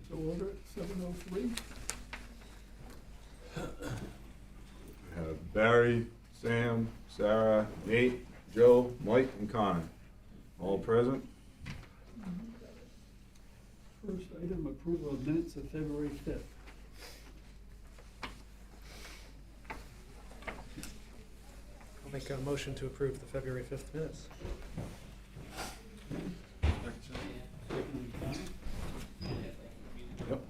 to order at 7:03. We have Barry, Sam, Sarah, Nate, Joe, Mike, and Con, all present. First item, approval of minutes of February 5th. I'll make a motion to approve the February 5th minutes. Yep.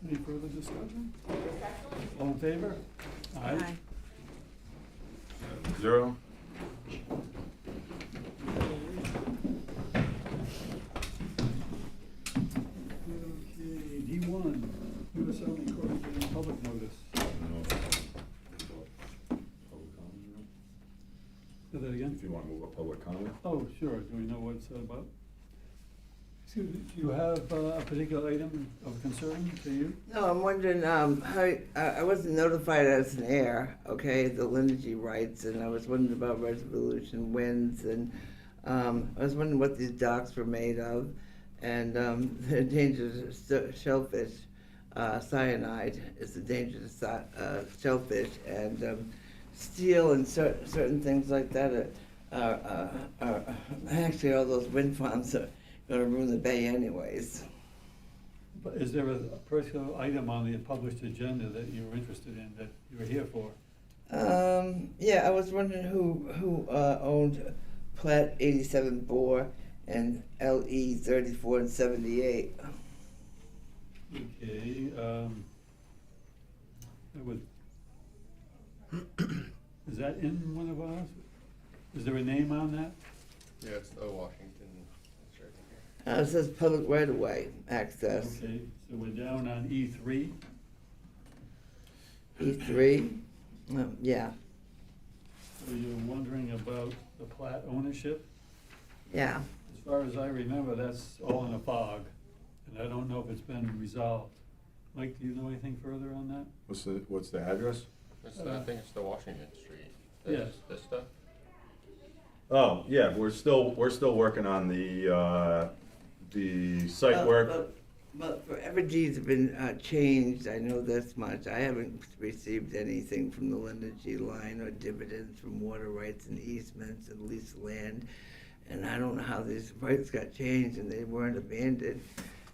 Any further discussion? All in favor? Aye. 0. Okay, D1, U.S. Army Corps of Engineers public notice. Say that again? If you want to move a public comment. Oh, sure. Do we know what it's about? Excuse me, do you have a particular item of concern to you? No, I'm wondering, how, I wasn't notified as an heir, okay, the lineage rights, and I was wondering about resolution wins, and, I was wondering what these docks were made of, and, the endangered shellfish, cyanide is the dangerous, shellfish, and, steel and certain things like that are actually all those wind farms are gonna ruin the bay anyways. But is there a particular item on the published agenda that you were interested in, that you were here for? Yeah, I was wondering who owned Plat 87 bore and LE 34 and 78. Okay, that would, is that in one of ours? Is there a name on that? Yeah, it's the Washington. It says public right-of-way access. Okay, so we're down on E3. E3, yeah, So you're wondering about the plat ownership? yeah. As far as I remember, that's all in a fog, and I don't know if it's been resolved. Mike, do you know anything further on that? What's the address? I think it's the Washington Street. Yes. This stuff? Oh, yeah, we're still working on the site work. But forever deeds have been changed, I know this much. I haven't received anything from the lineage line or dividends from water rights and easements and leased land. And I don't know how these rights got changed and they weren't abandoned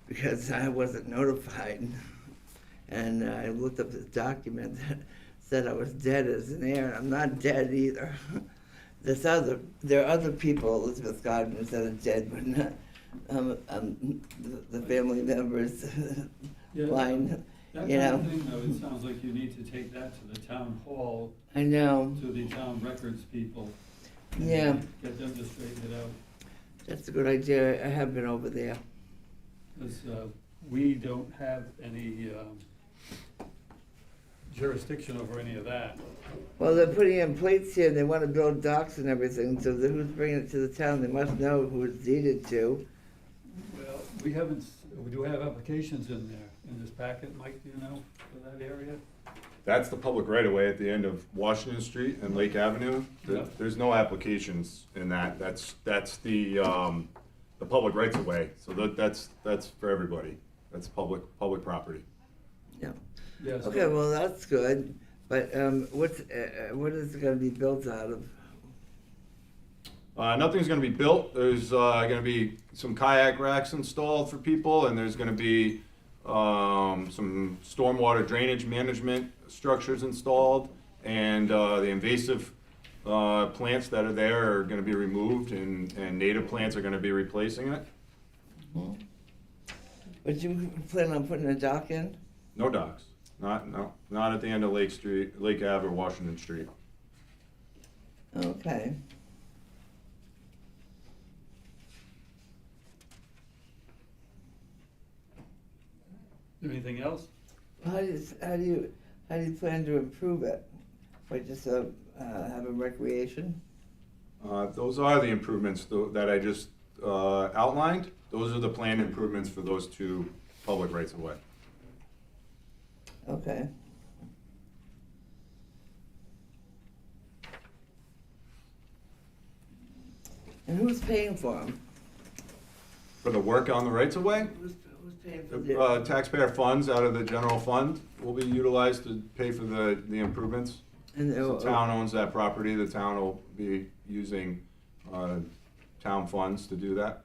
because I wasn't notified. And I looked up this document that said I was dead as an heir, and I'm not dead either. There are other people, Elizabeth Godwin, that are dead, but not, the family members Yeah, line, That you kind know. of thing, though, it sounds like you need to take that to the town hall, I know, to the town records people. and Yeah. Get them to straighten it out. that's a good idea, I have been over there. Because we don't have any jurisdiction over any of that. Well, they're putting in plates here, and they wanna build docks and everything, so who's bringing it to the town, they must know who it's deeded to. Well, we haven't, we do have applications in there, in this packet, Mike, do you know, for that area? That's the public right-of-way at the end of Washington Street and Lake Avenue. Yeah. There's no applications in that. That's the public rights-of-way. So that's for everybody. That's public property. Yeah. Yes. Okay, well, that's good, but, what is it gonna be built out of? Nothing's gonna be built. There's gonna be some kayak racks installed for people, and there's gonna be some stormwater drainage management structures installed, and the invasive plants that are there are gonna be removed, and native plants are gonna be replacing it. But you plan on putting a dock in? No docks. Not at the end of Lake Ave or Washington Street. Okay. Anything else? How do you plan to improve it? By just, having recreation? Those are the improvements that I just outlined. Those are the planned improvements for those two public rights of way. Okay. And who's paying for them? For the work on the rights of way, Who's paying for the, Taxpayer funds out of the general fund will be utilized to pay for the improvements. and The town owns that property, the town will be using, town funds to do that.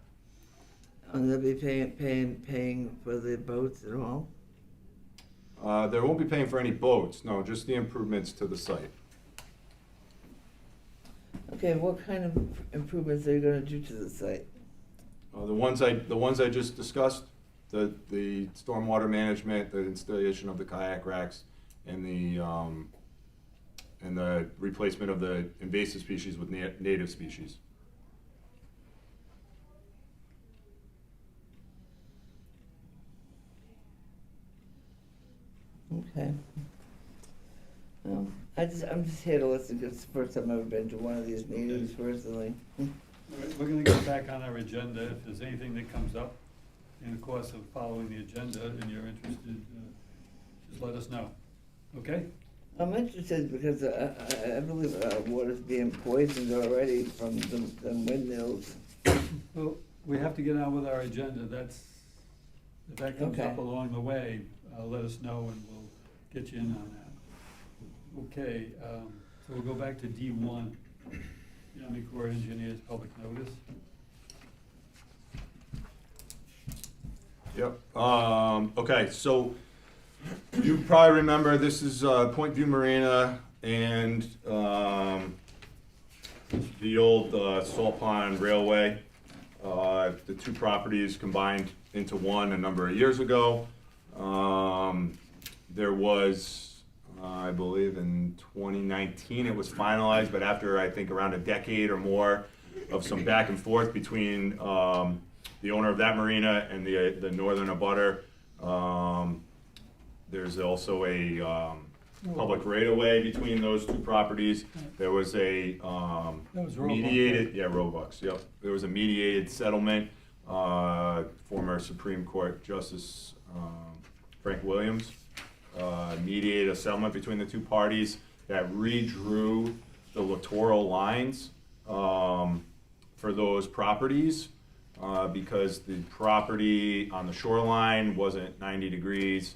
and they'll be paying for the boats and all? They won't be paying for any boats, no, just the improvements to the site. Okay, what kind of improvements are you gonna do to the site? The ones I just discussed, the stormwater management, the installation of the kayak racks, and the replacement of the invasive species with native species. Okay. I'm just here to listen, because it's the first time I've ever been to one of these meetings personally. All right, we're gonna get back on our agenda. If there's anything that comes up in the course of following the agenda and you're interested, just let us know, okay? I'm interested because I believe water's being poisoned already from the windmills. Well, we have to get on with our agenda. If that comes up Okay. along the way, let us know and we'll get you in on that. Okay, so we'll go back to D1, the Army Corps of Engineers Public Notice. Yep, okay, so you probably remember this is Point View Marina and the old Salt Pond Railway. The two properties combined into one a number of years ago. There was, I believe in 2019 it was finalized, but after I think around a decade or more of some back and forth between the owner of that marina and the northern abutter, there's also a public right-of-way between those two properties. There was a That was Roebuck, mediated, right? yeah, Roebucks, yep. There was a mediated settlement. Former Supreme Court Justice Frank Williams mediated a settlement between the two parties that redrew the littoral lines for those properties because the property on the shoreline wasn't 90 degrees.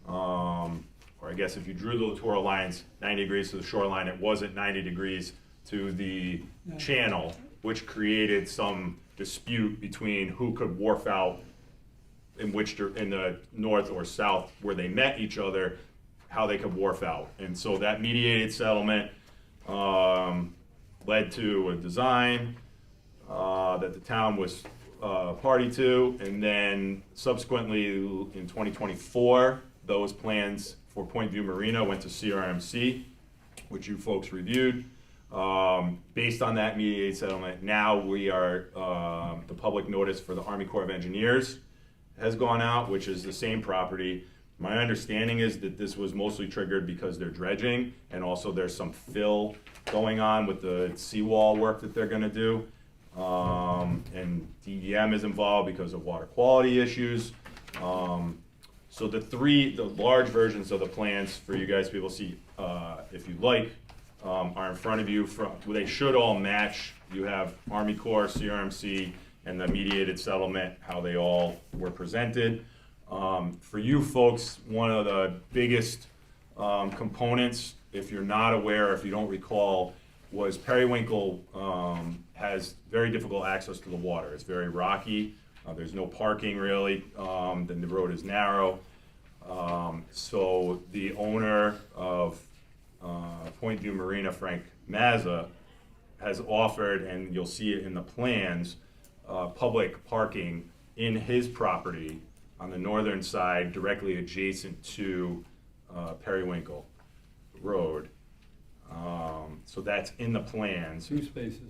Or I guess if you drew the littoral lines 90 degrees to the shoreline, it wasn't 90 degrees to the channel, which created some dispute between who could wharf out in the north or south where they met each other, how they could wharf out. And so that mediated settlement led to a design that the town was party to, and then subsequently in 2024, those plans for Point View Marina went to CRMC, which you folks reviewed. Based on that mediated settlement, now we are, the public notice for the Army Corps of Engineers has gone out, which is the same property. My understanding is that this was mostly triggered because they're dredging, and also there's some fill going on with the seawall work that they're gonna do. And DEM is involved because of water quality issues. So the large versions of the plans for you guys to be able to see, if you'd like, are in front of you. They should all match. You have Army Corps, CRMC, and the mediated settlement, how they all were presented. For you folks, one of the biggest components, if you're not aware, if you don't recall, was Periwinkle has very difficult access to the water. It's very rocky. There's no parking really. Then the road is narrow. So the owner of Point View Marina, Frank Mazza, has offered, and you'll see it in the plans, public parking in his property on the northern side, directly adjacent to Periwinkle Road. So that's in the plans. 2 spaces,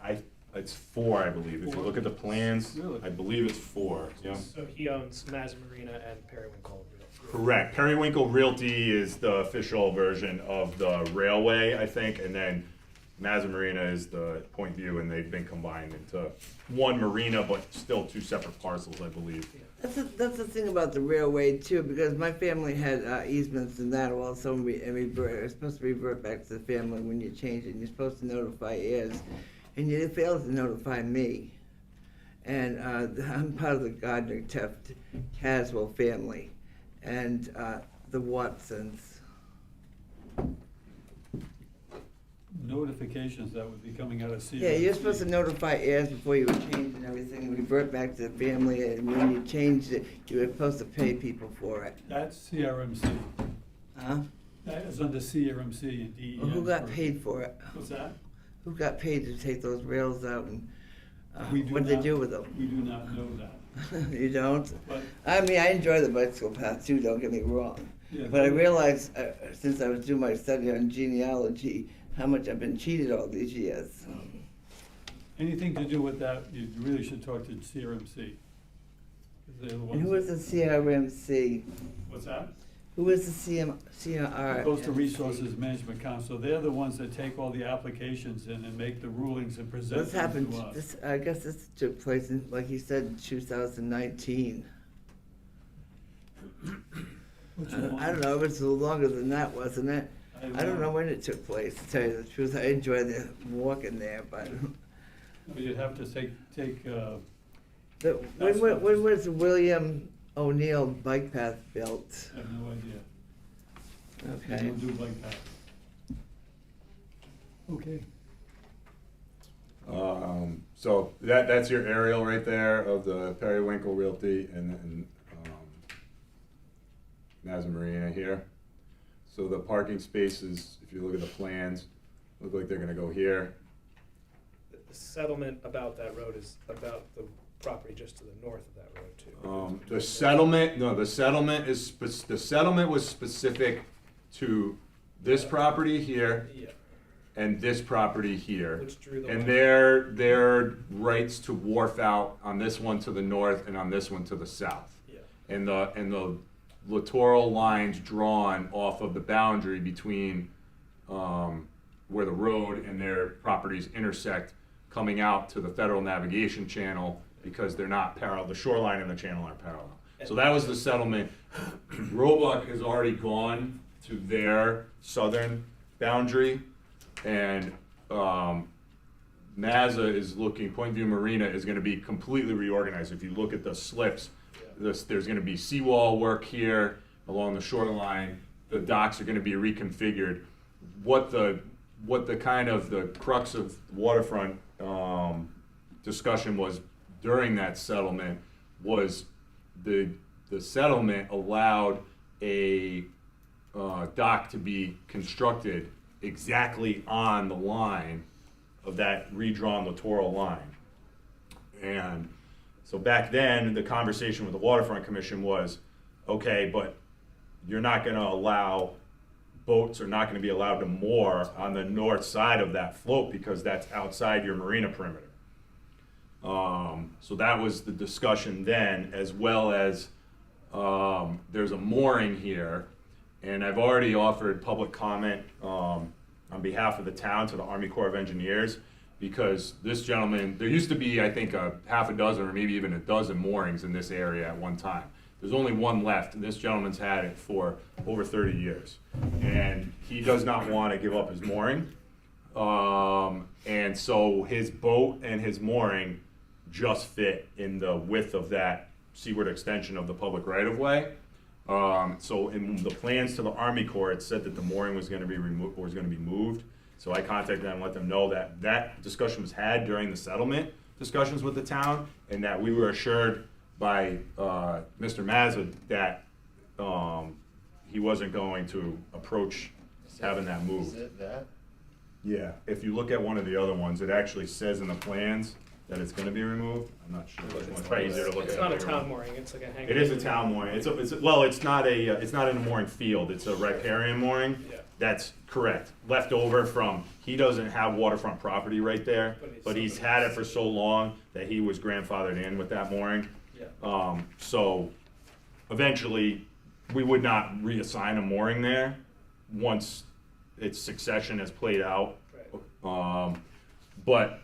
right? It's 4, I believe. If you 4? look at the plans, Really? I believe it's 4. Yeah. So he owns Mazza Marina and Periwinkle. Correct. Periwinkle Realty is the official version of the railway, I think, and then Mazza Marina is the Point View, and they've been combined into one marina, but still 2 separate parcels, I believe. That's the thing about the railway too, because my family had easements and that also, and it's supposed to revert back to the family when you change it, and you're supposed to notify heirs, and you failed to notify me. And I'm part of the Gardner Teft Caswell family, and the Watsons. Notifications that would be coming out of CRMC. Yeah, you're supposed to notify heirs before you would change and everything, revert back to the family, and when you changed it, you were supposed to pay people for it. That's CRMC. Huh? That is under CRMC and DEM. Well, who got paid for it? What's that? Who got paid to take those rails out, and We do what did they not- do with them? We do not know that. You don't? But, I mean, I enjoy the bicycle path too, don't get me wrong. yeah. But I realized, since I was doing my study on genealogy, how much I've been cheated all these years. Anything to do with that, you really should talk to CRMC. 'Cause they're the And ones who is that- the CRMC? What's that? Who is the CRMC? Coastal Resources Management Council. They're the ones that take all the applications in and make the rulings and present What's them happened, to us. I guess this took place in, like you said, 2019. Which I one? don't know, it was longer than that, wasn't it? I don't know when it took place, to tell you the truth. I enjoyed the walking there, but You'd have to take, when was the William O'Neill bike path built? I have no idea. They Okay. don't do bike paths. Okay. So that's your aerial right there of the Periwinkle Realty and then Mazza Marina here. So the parking spaces, if you look at the plans, look like they're gonna go here. The settlement about that road is about the property just to the north of that road too. The settlement, no, the settlement was specific to this property here Yeah, and this property here. which drew the And line. their rights to wharf out on this one to the north and on this one to the south. Yeah, And the littoral lines drawn off of the boundary between where the road and their properties intersect, coming out to the Federal Navigation Channel, because they're not parallel, the shoreline and the channel aren't parallel. So that was the settlement. Roebuck has already gone to their southern boundary, and Mazza is looking, Point View Marina is gonna be completely reorganized. If you look at the slips, there's gonna be seawall work here along the shoreline. The docks are gonna be reconfigured. What the kind of the crux of Waterfront discussion was during that settlement was the settlement allowed a dock to be constructed exactly on the line of that redrawn littoral line. And so back then, the conversation with the Waterfront Commission was, okay, but you're not gonna allow, boats are not gonna be allowed to moor on the north side of that float because that's outside your marina perimeter. So that was the discussion then, as well as there's a mooring here, and I've already offered public comment on behalf of the town to the Army Corps of Engineers, because this gentleman, there used to be, I think, a half a dozen or maybe even a dozen moorings in this area at one time. There's only one left, and this gentleman's had it for over 30 years. And he does not want to give up his mooring. And so his boat and his mooring just fit in the width of that seaward extension of the public right-of-way. So in the plans to the Army Corps, it said that the mooring was going to be removed, or was going to be moved. So I contacted them and let them know that that discussion was had during the settlement discussions with the town, and that we were assured by Mr. Mazza that he wasn't going to approach having that Is moved. it that? Yeah, if you look at one of the other ones, it actually says in the plans that it's gonna be removed. I'm not sure which one. It's probably easier to look at. It's not a bigger town one. mooring, it's like a hangar. It is a town mooring. Well, it's not in a mooring field. It's a riparian mooring. Yeah. That's correct. Left over from, he doesn't have waterfront property right there, but he's had it for so long that he was grandfathered in with that mooring. Yeah. So eventually, we would not reassign a mooring there once its succession has played out. Right. But,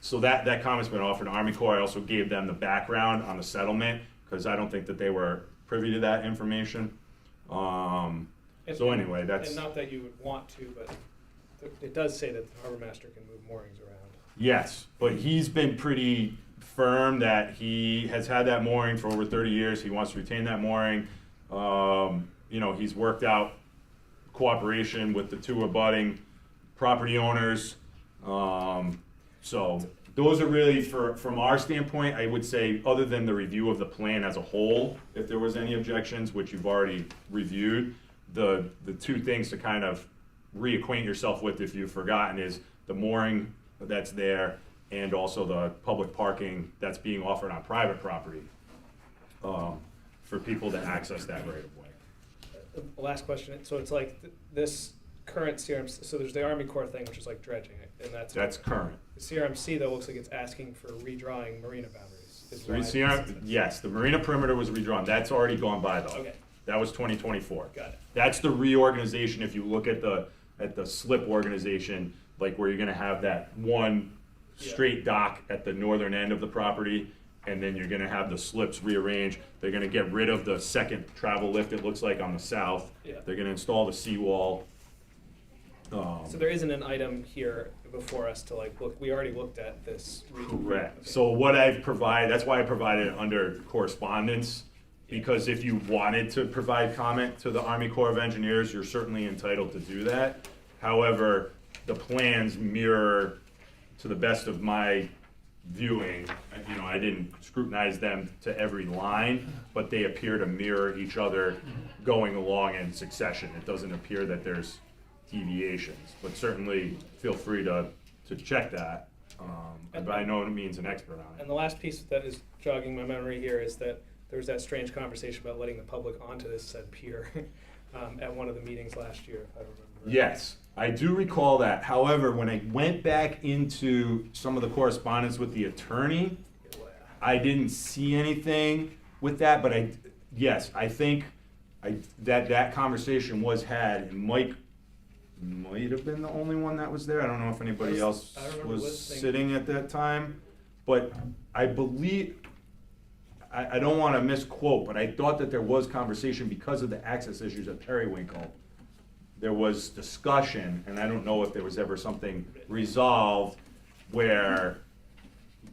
so that comment's been offered to Army Corps. I also gave them the background on the settlement, because I don't think that they were privy to that information. So anyway, that's, And not that you would want to, but it does say that the harbor master can move moorings around. yes, but he's been pretty firm that he has had that mooring for over 30 years. He wants to retain that mooring. You know, he's worked out cooperation with the two abutting property owners. So those are really, from our standpoint, I would say, other than the review of the plan as a whole, if there was any objections, which you've already reviewed, the two things to kind of reacquaint yourself with if you've forgotten is the mooring that's there and also the public parking that's being offered on private property for people to access that right of way. Last question, so it's like this current CRMC, so there's the Army Corps thing, which is like dredging it, and that's Current. the CRMC though looks like it's asking for redrawing marina boundaries. Is So we why see yes, the marina perimeter was redrawn. That's already gone by though. Okay, That was 2024. got it. That's the reorganization. If you look at the slip organization, like where you're gonna have that one straight dock at the northern end of the property, and then you're gonna have the slips rearranged. They're gonna get rid of the second travel lift, it looks like, on the south. Yeah. They're gonna install the seawall. So there isn't an item here before us to like look, we already looked at this. Correct. Okay. So what I've provided, that's why I provided it under correspondence, because if you wanted to provide comment to the Army Corps of Engineers, you're certainly entitled to do that. However, the plans mirror, to the best of my viewing, you know, I didn't scrutinize them to every line, but they appear to mirror each other going along in succession. It doesn't appear that there's deviations, but certainly feel free to check that. But I know it means an expert on it. And the last piece that is jogging my memory here is that there was that strange conversation about letting the public onto this said pier at one of the meetings last year, if I remember. Yes, I do recall that. However, when I went back into some of the correspondence with the attorney, I didn't see anything with that, but yes, I think that conversation was had, and Mike might have been the only one that was there. I don't know if anybody else I remember was listening. sitting at that time, but I believe, I don't want to misquote, but I thought that there was conversation because of the access issues at Periwinkle. There was discussion, and I don't know if there was ever something resolved where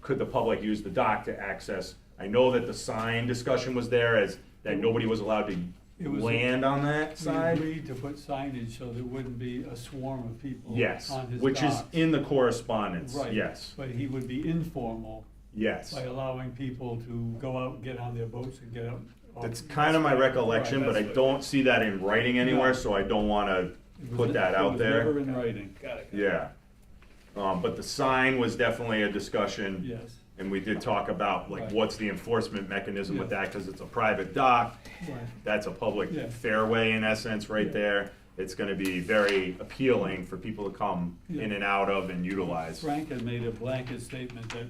could the public use the dock to access. I know that the sign discussion was there, as that nobody was allowed to It was- land on that We side. agreed to put signage so there wouldn't be a swarm of people Yes, on his which is docks. in the correspondence, Right. yes, But he would be informal yes. by allowing people to go out and get on their boats and get out. That's kind of my recollection, but I don't see that in writing anywhere, No. so I don't want to It was put that out there. It was never in writing, Got it. Yeah. But the sign was definitely a discussion. yes. And we did talk about, like, Right. what's the enforcement mechanism with Yeah. that, because it's a private dock, Right. that's a public Yeah. fairway in essence right Yeah. there. It's gonna be very appealing for people to come Yeah. in and out of and utilize. Frank had made a blanket statement that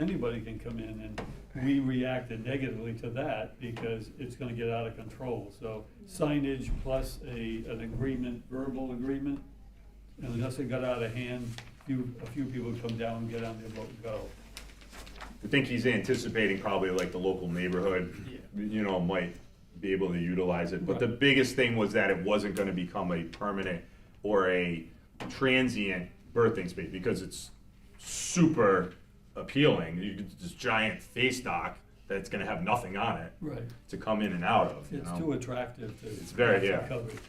anybody can come in, and we reacted negatively to that because it's gonna get out of control. So signage plus an agreement, verbal agreement, and unless it got out of hand, a few people would come down and get on their boat and go. I think he's anticipating probably like the local neighborhood, you know, might be able to utilize it. But the Right. biggest thing was that it wasn't gonna become a permanent or a transient berthing space, because it's super appealing. You get this giant face dock that's gonna have nothing on it Right. to come in and out of, you It's know? too attractive to. It's very- have some yeah. coverage.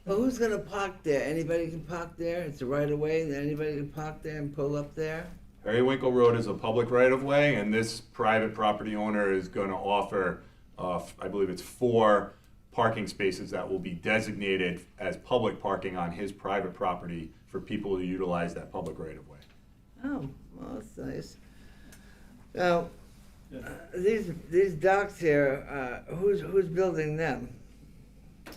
Well, who's gonna park there? Anybody can park there? It's a right of way, that anybody can park there and pull up there? Periwinkle Road is a public right-of-way, and this private property owner is gonna offer, I believe it's 4 parking spaces that will be designated as public parking on his private property for people to utilize that public right-of-way. Oh, well, that's nice. Now, Yeah. these docks here, who's building them?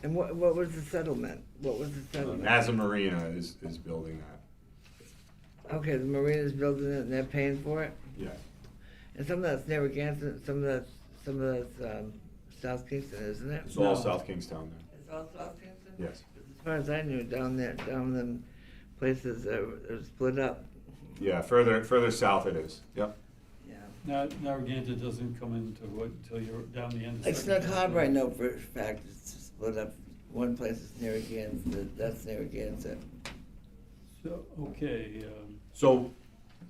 And what was the settlement? What was the settlement? NASA Marina is building that, Okay, the marina's building it and they're paying for it? yeah. And some of that's Narragansett, some of that's South Kingston, isn't it? It's all No. South Kingstown then, It's all South Kingston? yes. As far as I knew, down them places are split up. Yeah, further south it is, yep. Yeah. Now, Narragansett doesn't come into what, until you're down the end. Like Snug Harbor, I know for a fact it's split up. One place is Narragansett, that's Narragansett. So, okay, So,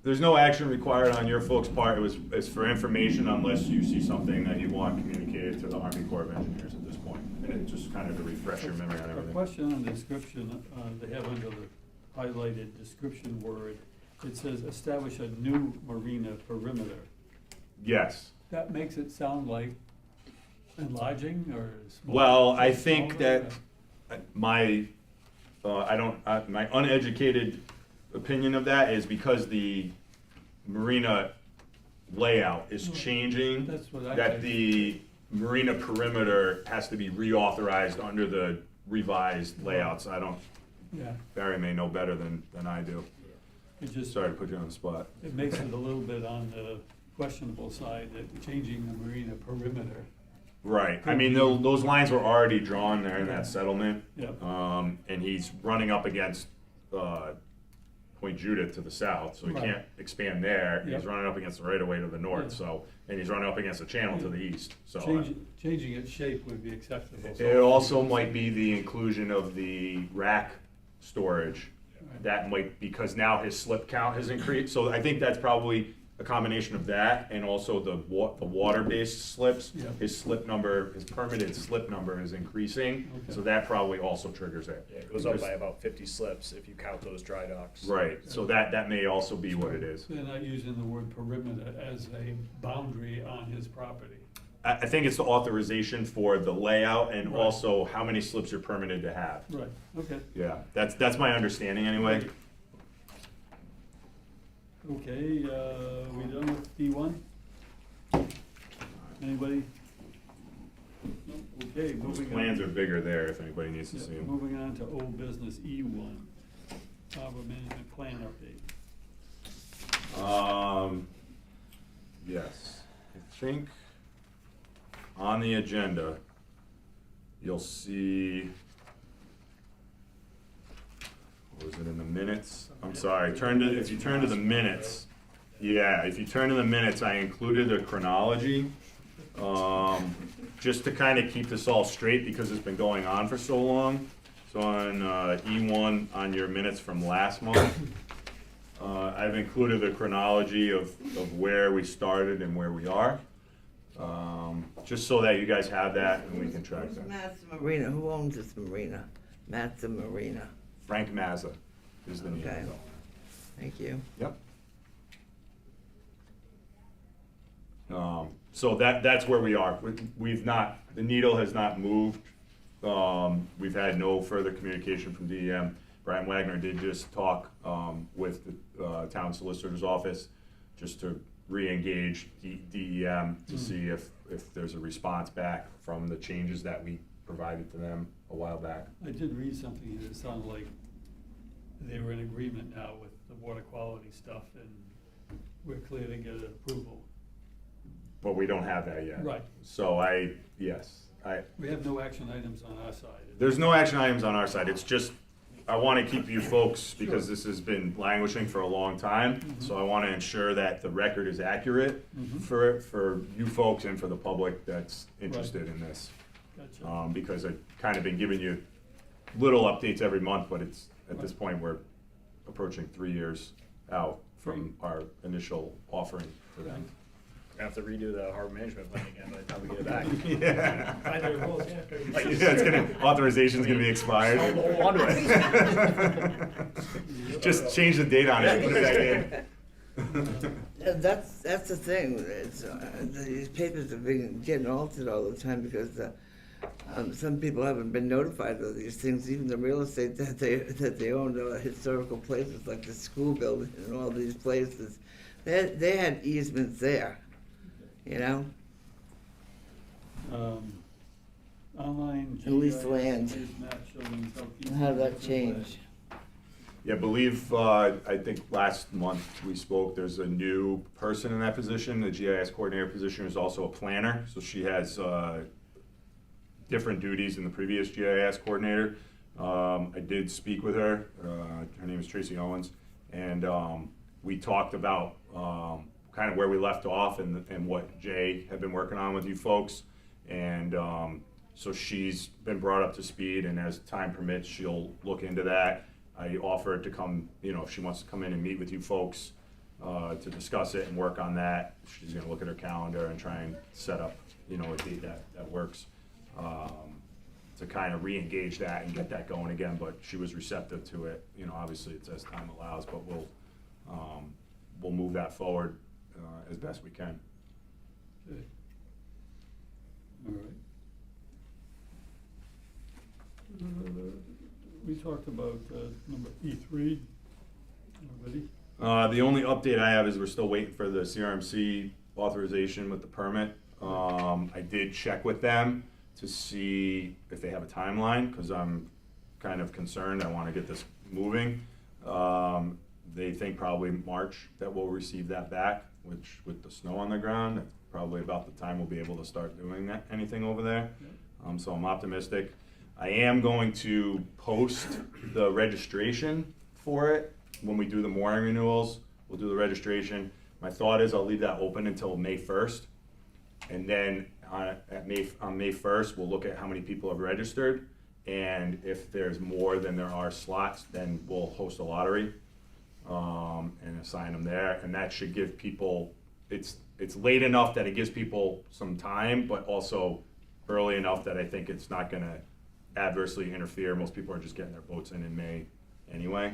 there's no action required on your folks' part. It's for information unless you see something that you want communicated to the Army Corps of Engineers at this point. And it's just kind of to refresh your memory on A everything. question on description, they have under the highlighted description word, it says establish a new marina perimeter. Yes. That makes it sound like enlarging or small? Well, I think smaller, that my, my uneducated opinion of that is because the marina layout is changing, That's what I that think. the marina perimeter has to be reauthorized under the revised layouts. I don't, Yeah, Barry may know better than I do. it just, Sorry to put you on the spot. it makes it a little bit on the questionable side, that changing the marina perimeter. Right, I mean, those lines were already drawn there in that settlement. Yep. And he's running up against, Point Judith to the south, so he Right. can't expand there. Yep. He's running up against the right of way to the north, Yeah. so, and he's running up against the channel to the east, so. Changing its shape would be acceptable. It also might be the inclusion of the rack storage. Right. That might, because now his slip count has increased, so I think that's probably a combination of that and also the water-based slips. Yep. His slip number, his permitted slip number is increasing, Okay. so that probably also triggers it. Yeah, it goes up by about 50 slips if you count those dry docks. Right, so that may also be what it is. They're not using the word perimeter as a boundary on his property. I think it's the authorization for the layout and Right. also how many slips you're permitted to have. Right, okay. Yeah, that's my understanding anyway. Okay, we done with D1? Anybody? No? Okay, Those moving on. plans are bigger there if anybody needs to Yeah, see them. moving on to old business E1, harbor management plan update. Yes, I think on the agenda, you'll see, what was it in the minutes? I'm sorry, if you turn to the minutes, yeah, if you turn to the minutes, I included a chronology, just to kind of keep this all straight because it's been going on for so long. So on E1, on your minutes from last month, I've included a chronology of where we started and where we are, just so that you guys have that and we can track that. Matson Marina, who owns this marina? Matson Marina. Frank Mazza is the name. Okay. Thank you. Yep. So that's where we are. We've not, the needle has not moved. We've had no further communication from DEM. Brian Wagner did just talk with the town solicitor's office just to re-engage DEM to see if there's a response back from the changes that we provided to them a while back. I did read something and it sounded like they were in agreement now with the water quality stuff and we're clear to get approval. But we don't have that yet. Right. So yes. We have no action items on our side. There's no action items on our side. It's just, I want to keep you folks, because this has been languishing for a long time. So I want to ensure that the record is accurate for you folks and for the public that's interested in this. Gotcha. Because I've kind of been giving you little updates every month, but it's, at this point, we're approaching 3 years out from our initial offering to them. We're gonna have to redo the harbor management plan again by the time we get it back. Yeah. Find their rules, yeah. Yeah, authorization's gonna be expired. Hold on to it. Just change the date on it, put it back in. That's the thing. These papers have been getting altered all the time because some people haven't been notified of these things. Even the real estate that they own, historical places like the school building and all these places, they had easements there. You know. Online. At least GIS land. map showing southeast How did that of the change? Yeah, I believe, I think last month we spoke, there's a new person in that position. The GIS coordinator position is also a planner, so she has different duties than the previous GIS coordinator. I did speak with her. Her name is Tracy Owens, and we talked about kind of where we left off and what Jay had been working on with you folks. And so she's been brought up to speed, and as time permits, she'll look into that. I offer her to come, if she wants to come in and meet with you folks to discuss it and work on that. She's gonna look at her calendar and try and set up, a date that works, to kind of re-engage that and get that going again, but she was receptive to it. Obviously it's as time allows, but we'll move that forward, as best we can. Okay. All right. We talked about number E3 already. The only update I have is we're still waiting for the CRMC authorization with the permit. I did check with them to see if they have a timeline, because I'm kind of concerned. I want to get this moving. They think probably March that we'll receive that back, which with the snow on the ground, probably about the time we'll be able to start doing anything over there. So I'm optimistic. I am going to post the registration for it when we do the mooring renewals. We'll do the registration. My thought is I'll leave that open until May 1st. And then on May 1st, we'll look at how many people have registered. And if there's more than there are slots, then we'll host a lottery and assign them there. And that should give people, it's late enough that it gives people some time, but also early enough that I think it's not gonna adversely interfere. Most people are just getting their boats in May anyway.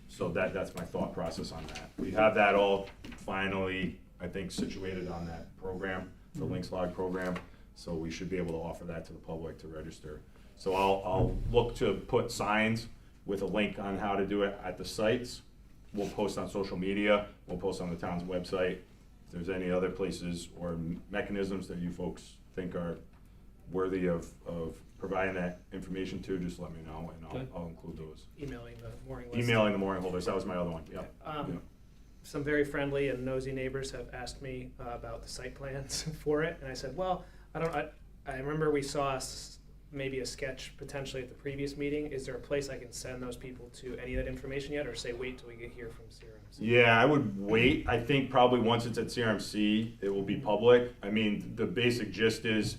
So that's my thought process on that. We have that all finally, I think, situated on that program, the Lynx Log program. So we should be able to offer that to the public to register. So I'll look to put signs with a link on how to do it at the sites. We'll post on social media. We'll post on the town's website. If there's any other places or mechanisms that you folks think are worthy of providing that information to, just let me know, and Okay. I'll include those. Emailing the mooring list. Emailing the mooring holders, that was my other one, yeah. Some very friendly and nosy neighbors have asked me about the site plans for it, and I said, well, I remember we saw maybe a sketch potentially at the previous meeting. Is there a place I can send those people to any of that information yet, or say wait till we get here from CRMC? Yeah, I would wait. I think probably once it's at CRMC, it will be public. I mean, the basic gist is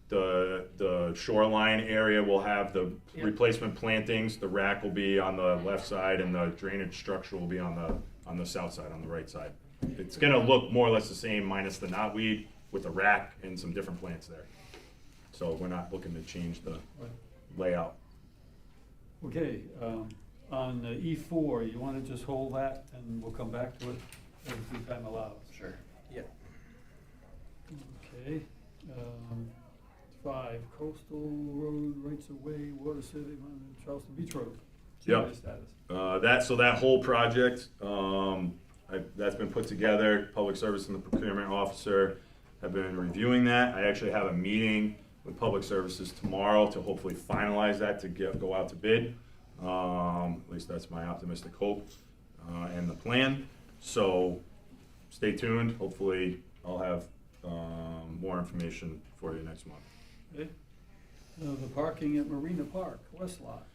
the shoreline area will have the replacement plantings. The rack will be on the left side, and the drainage structure will be on the south side, on the right side. It's gonna look more or less the same, minus the knotweed, with the rack and some different plants there. So we're not looking to change the layout. Okay, on E4, you want to just hold that and we'll come back to it as the time allows? Sure. Yeah. Okay. 5, coastal road rights of way, Water City, Charleston Beach Road. Yep. Status. So that whole project, that's been put together. Public Service and the procurement officer have been reviewing that. I actually have a meeting with Public Services tomorrow to hopefully finalize that to go out to bid. At least that's my optimistic hope and the plan. So stay tuned. Hopefully I'll have more information for you next month. Okay. The parking at Marina Park, West Lot.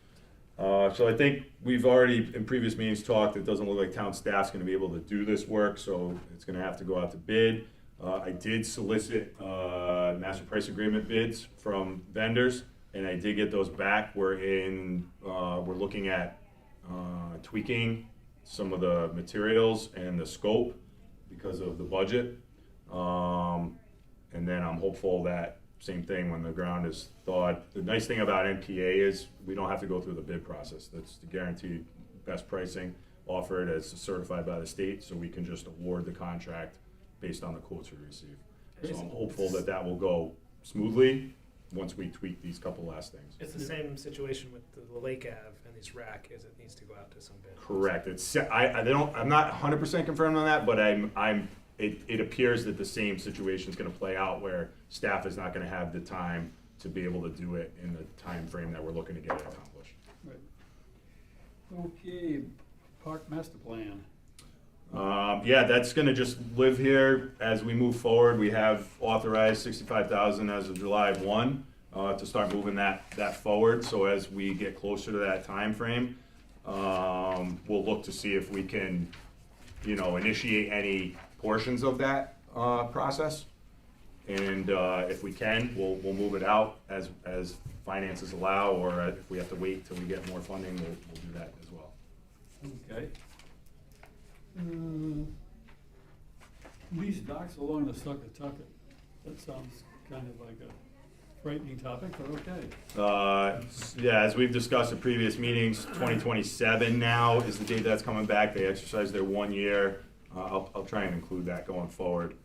So I think we've already in previous meetings talked, it doesn't look like town staff's gonna be able to do this work, so it's gonna have to go out to bid. I did solicit master price agreement bids from vendors, and I did get those back. We're looking at tweaking some of the materials and the scope because of the budget. And then I'm hopeful that same thing when the ground is thawed. The nice thing about MPA is we don't have to go through the bid process. That's the guaranteed best pricing offered as certified by the state, so we can just award the contract based on the quotes we receive. So I'm hopeful that that will go smoothly once we tweak these couple last things. It's the same situation with the Lake Ave and this rack, as it needs to go out to some bid. Correct. I'm not 100% confirmed on that, but it appears that the same situation is going to play out where staff is not going to have the time to be able to do it in the time frame that we're looking to get it accomplished. Right. Okay, Park Master Plan. Yeah, that's going to just live here as we move forward. We have authorized $65,000 as of July 1 to start moving that forward. So as we get closer to that time frame, we'll look to see if we can, initiate any portions of that process. And if we can, we'll move it out as finances allow, or if we have to wait till we get more funding, we'll do that as well. Okay. These docks along the Suckatucket, that sounds kind of like a frightening topic, but okay. Yeah, as we've discussed in previous meetings, 2027 now is the date that's coming back. They exercise their 1 year. I'll try and include that going forward.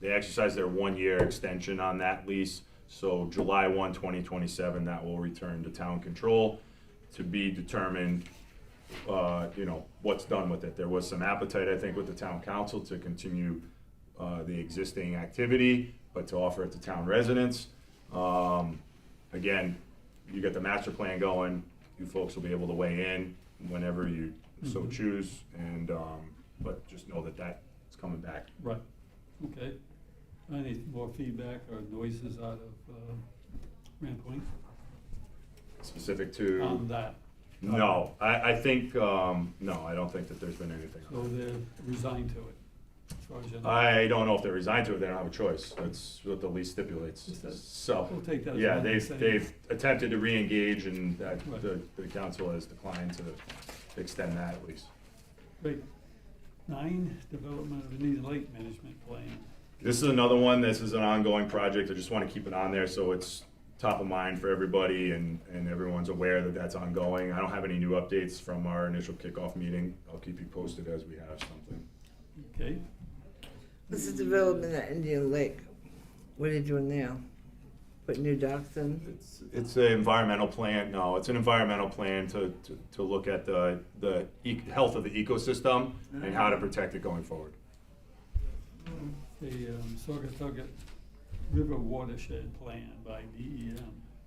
They exercise their 1 year extension on that lease. So July 1, 2027, that will return to town control to be determined, what's done with it. There was some appetite, I think, with the town council to continue the existing activity, but to offer it to town residents. Again, you get the master plan going, you folks will be able to weigh in whenever you so choose, and, but just know that that's coming back. Right, okay. Any more feedback or noises out of Grand Point Specific to. on that? No, I think, no, I don't think that there's been anything. So they're resigned to it, as far as you know? I don't know if they're resigned to it, they don't have a choice, that's what the lease stipulates. Just that- So, We'll take that as yeah, one they've, saying- they've attempted to re-engage, and that, Right. the council has declined to extend that lease. Great. 9, development of the Indian Lake Management Plan. This is another one, this is an ongoing project, I just wanna keep it on there so it's top of mind for everybody and everyone's aware that that's ongoing. I don't have any new updates from our initial kickoff meeting, I'll keep you posted as we have something. Okay, This is development at Indian Lake. What are you doing now? Put new docks in? It's an environmental plan, no, it's an environmental plan to look at the health of the ecosystem and how to protect it going forward. the Saugatucket River Watershed Plan by DEM.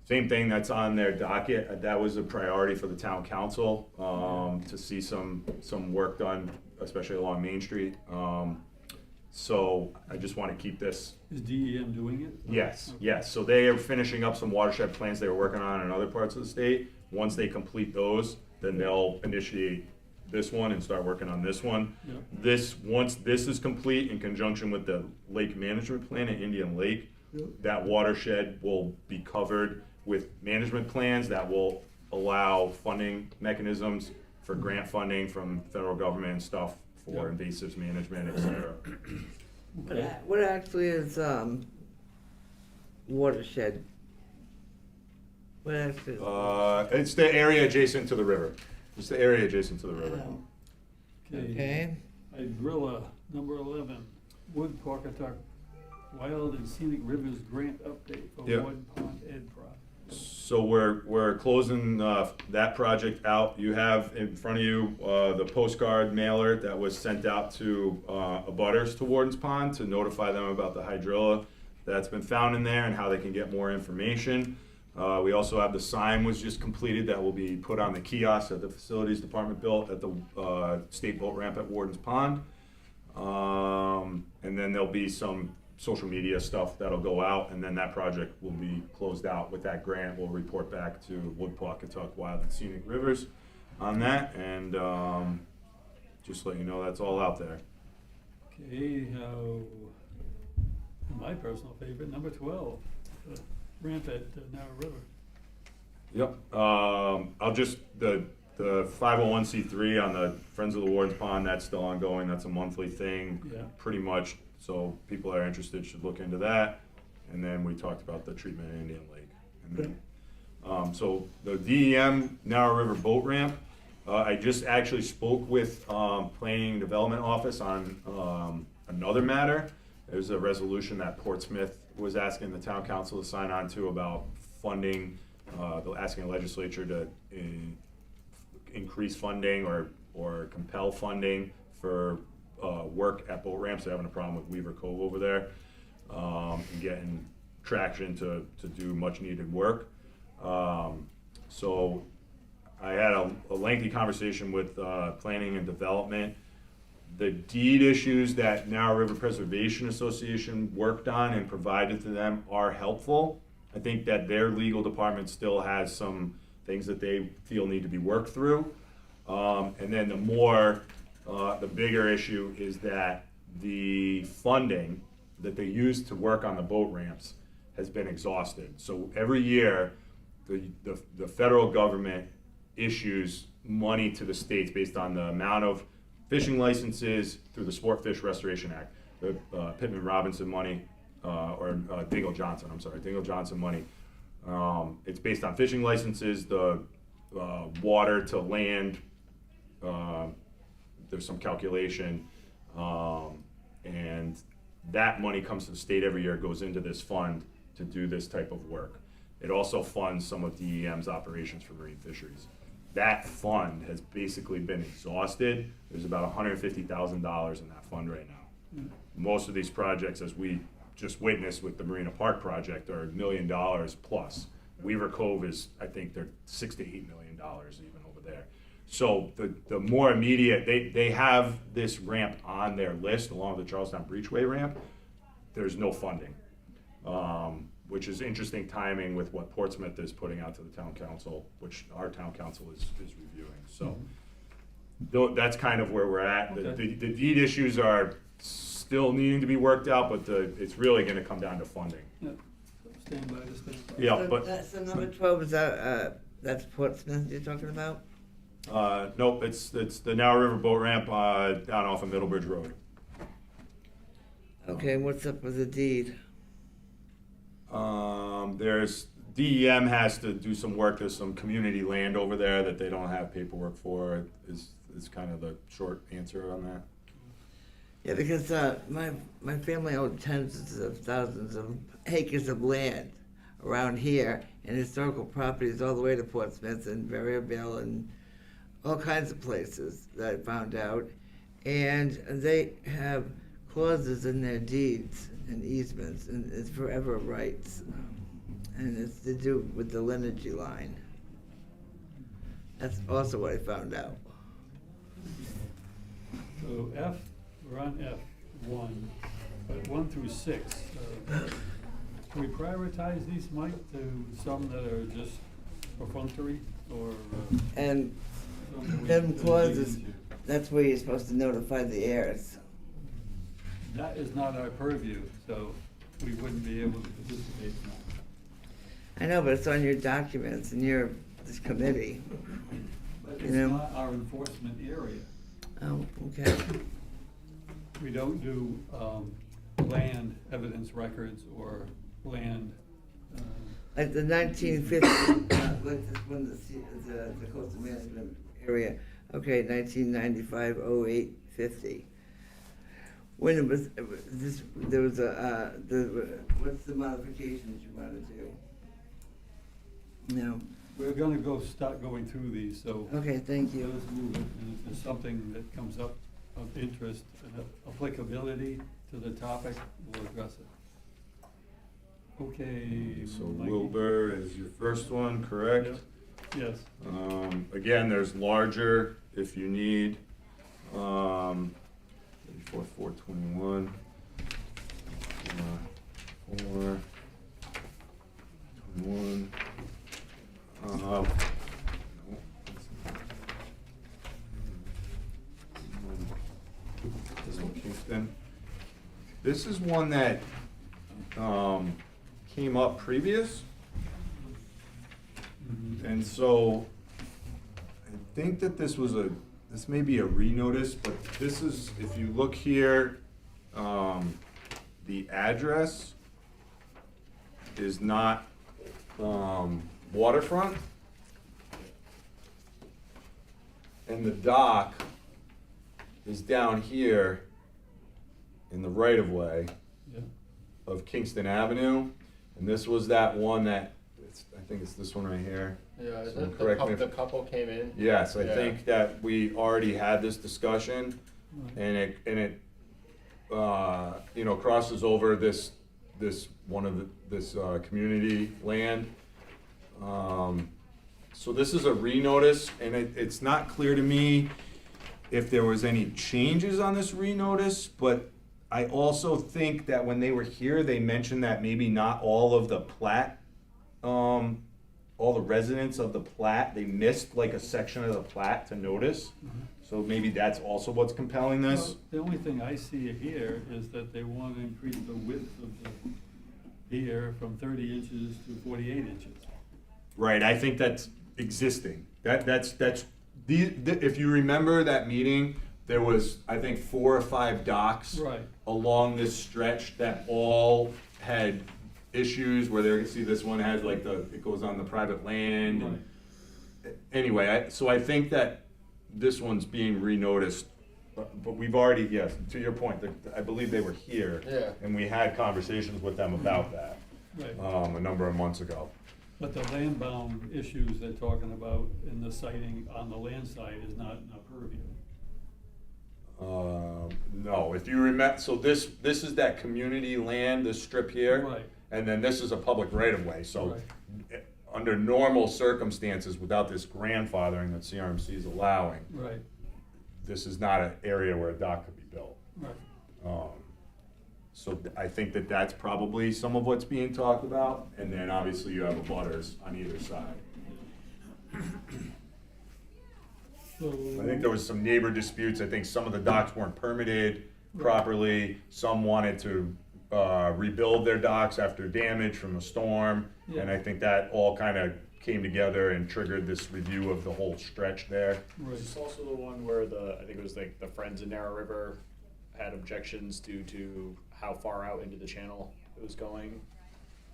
Same thing that's on their docket, that was a priority for the town council, to see some work done, especially along Main Street. So I just wanna keep this. Is DEM doing it? Yes, Okay. yes, so they are finishing up some watershed plans they were working on in other parts of the state. Once they complete those, then they'll initiate this one and start working on this one. Yep. Once this is complete in conjunction with the lake management plan at Indian Lake, Yep. that watershed will be covered with management plans that will allow funding mechanisms for grant funding from federal government and stuff for Yep. invasives management, et cetera. Okay. What actually is watershed? What actually? It's the area adjacent to the river. It's the area adjacent to the river. Okay. Igrilla, number 11, Wood Pawcatuck Wild and Scenic Rivers Grant Update for Yeah. Wood Pond Ed Project. So we're closing that project out. You have in front of you the postcard mailer that was sent out to abutters to Warden's Pond to notify them about the hydrilla that's been found in there and how they can get more information. We also have the sign was just completed that will be put on the kiosk that the facilities department built at the state boat ramp at Warden's Pond. And then there'll be some social media stuff that'll go out, and then that project will be closed out with that grant. We'll report back to Wood Pawcatuck Wild and Scenic Rivers on that, and just let you know that's all out there. Okay, my personal favorite, number 12, the ramp at Narrow River. Yep. I'll just, the 501c3 on the Friends of the Warden's Pond, that's still ongoing. That's a monthly thing, Yeah. pretty much. So people that are interested should look into that. And then we talked about the treatment in Indian Lake. And then, so the DEM Narrow River Boat Ramp, I just actually spoke with Planning and Development Office on another matter. There's a resolution that Portsmouth was asking the town council to sign on to about funding, asking the legislature to increase funding or compel funding for work at boat ramps. They're having a problem with Weaver Cove over there, and getting traction to do much needed work. So I had a lengthy conversation with Planning and Development. The deed issues that Narrow River Preservation Association worked on and provided to them are helpful. I think that their legal department still has some things that they feel need to be worked through. And then the bigger issue is that the funding that they use to work on the boat ramps has been exhausted. So every year, the federal government issues money to the states based on the amount of fishing licenses through the Sport Fish Restoration Act, the Pittman Robinson money, Dingle Johnson, Dingle Johnson money. It's based on fishing licenses, the water to land, there's some calculation, and that money comes to the state every year, goes into this fund to do this type of work. It also funds some of DEM's operations for marine fisheries. That fund has basically been exhausted. There's about $150,000 in that fund right now. Most of these projects, as we just witnessed with the Marina Park project, are $1 million plus. Weaver Cove is, I think they're $6 to $8 million even over there. So the more immediate, they have this ramp on their list along the Charlestown Breachway ramp. There's no funding, which is interesting timing with what Portsmouth is putting out to the town council, which our town council is reviewing. So that's kind of where we're at. Okay. The deed issues are still needing to be worked out, but it's really gonna come down to funding. Yeah, stand by the stand by. Yeah, So but, that's number 12, is that, that's Portsmouth you're talking about? nope, it's the Narrow River Boat Ramp, down off of Middlebridge Road. Okay, what's up with the deed? There's, DEM has to do some work, there's some community land over there that they don't have paperwork for, is kind of the short answer on that. Yeah, because my family owned tens of thousands of acres of land around here and historical properties all the way to Portsmouth and Berryville and all kinds of places that I found out. And they have clauses in their deeds and easements, and it's forever rights. And it's to do with the lineage line. That's also what I found out. So F, we're on F1, but 1 through 6. Can we prioritize these, Mike, to some that are just perfunctory or? And some we them dig clauses, into? that's where you're supposed to notify the heirs. That is not our purview, so we wouldn't be able to participate in that. I know, but it's on your documents and your, this committee. But You it's know. not our enforcement area. Oh, okay. We don't do land evidence records or land, Like the 1950, like this one, the coastal management area, okay, 1995, 08, 50. When it was, this, there was what's the modifications you want to do? No, we're gonna start going through these, so. okay, thank you. Let's move it, and if there's something that comes up of interest and applicability to the topic, we'll address it. Okay. So Mikey? Wilbur is your first one, correct? Yes. Again, there's larger if you need. 421. 421. No, this is Kingston. This is one that came up previous. And so I think that this may be a renotice, but this is, if you look here, the address is not Waterfront. And the dock is down here in the right of way Yeah. of Kingston Avenue. And this was that one that, I think it's this one right here. Yeah, is Someone it correct me if- the couple came in? Yes, I Yeah. think that we already had this discussion, and it you know, crosses over this community land. So this is a renotice, and it's not clear to me if there was any changes on this renotice, but I also think that when they were here, they mentioned that maybe not all of the plat, all the residents of the plat, they missed like a section of the plat to notice. So maybe that's also what's compelling this. Well, the only thing I see here is that they want to increase the width of the pier from 30 inches to 48 inches. Right, I think that's existing. That's if you remember that meeting, there was, I think, 4 or 5 docks Right. along this stretch that all had issues where there, see this one has like it goes on the private land. Right. Anyway, so I think that this one's being re-noticed, but we've already, yes, to your point, I believe they were here. Yeah. And we had conversations with them about that, Right. a number of months ago. But the land-bound issues they're talking about in the siting on the land side is not in our purview. No, if you remember, so this is that community land, this strip here. Right. And then this is a public right-of-way, so Right. under normal circumstances, without this grandfathering that CRMC is allowing, Right, this is not an area where a dock could be built. right. So I think that that's probably some of what's being talked about, and then obviously you have abutters on either side. So. I think there was some neighbor disputes, I think some of the docks weren't permitted properly, some wanted to rebuild their docks after damage from a storm, and Yeah. I think that all kind of came together and triggered this review of the whole stretch there. Right. Is this also the one where I think it was like the Friends of Narrow River had objections due to how far out into the channel it was going?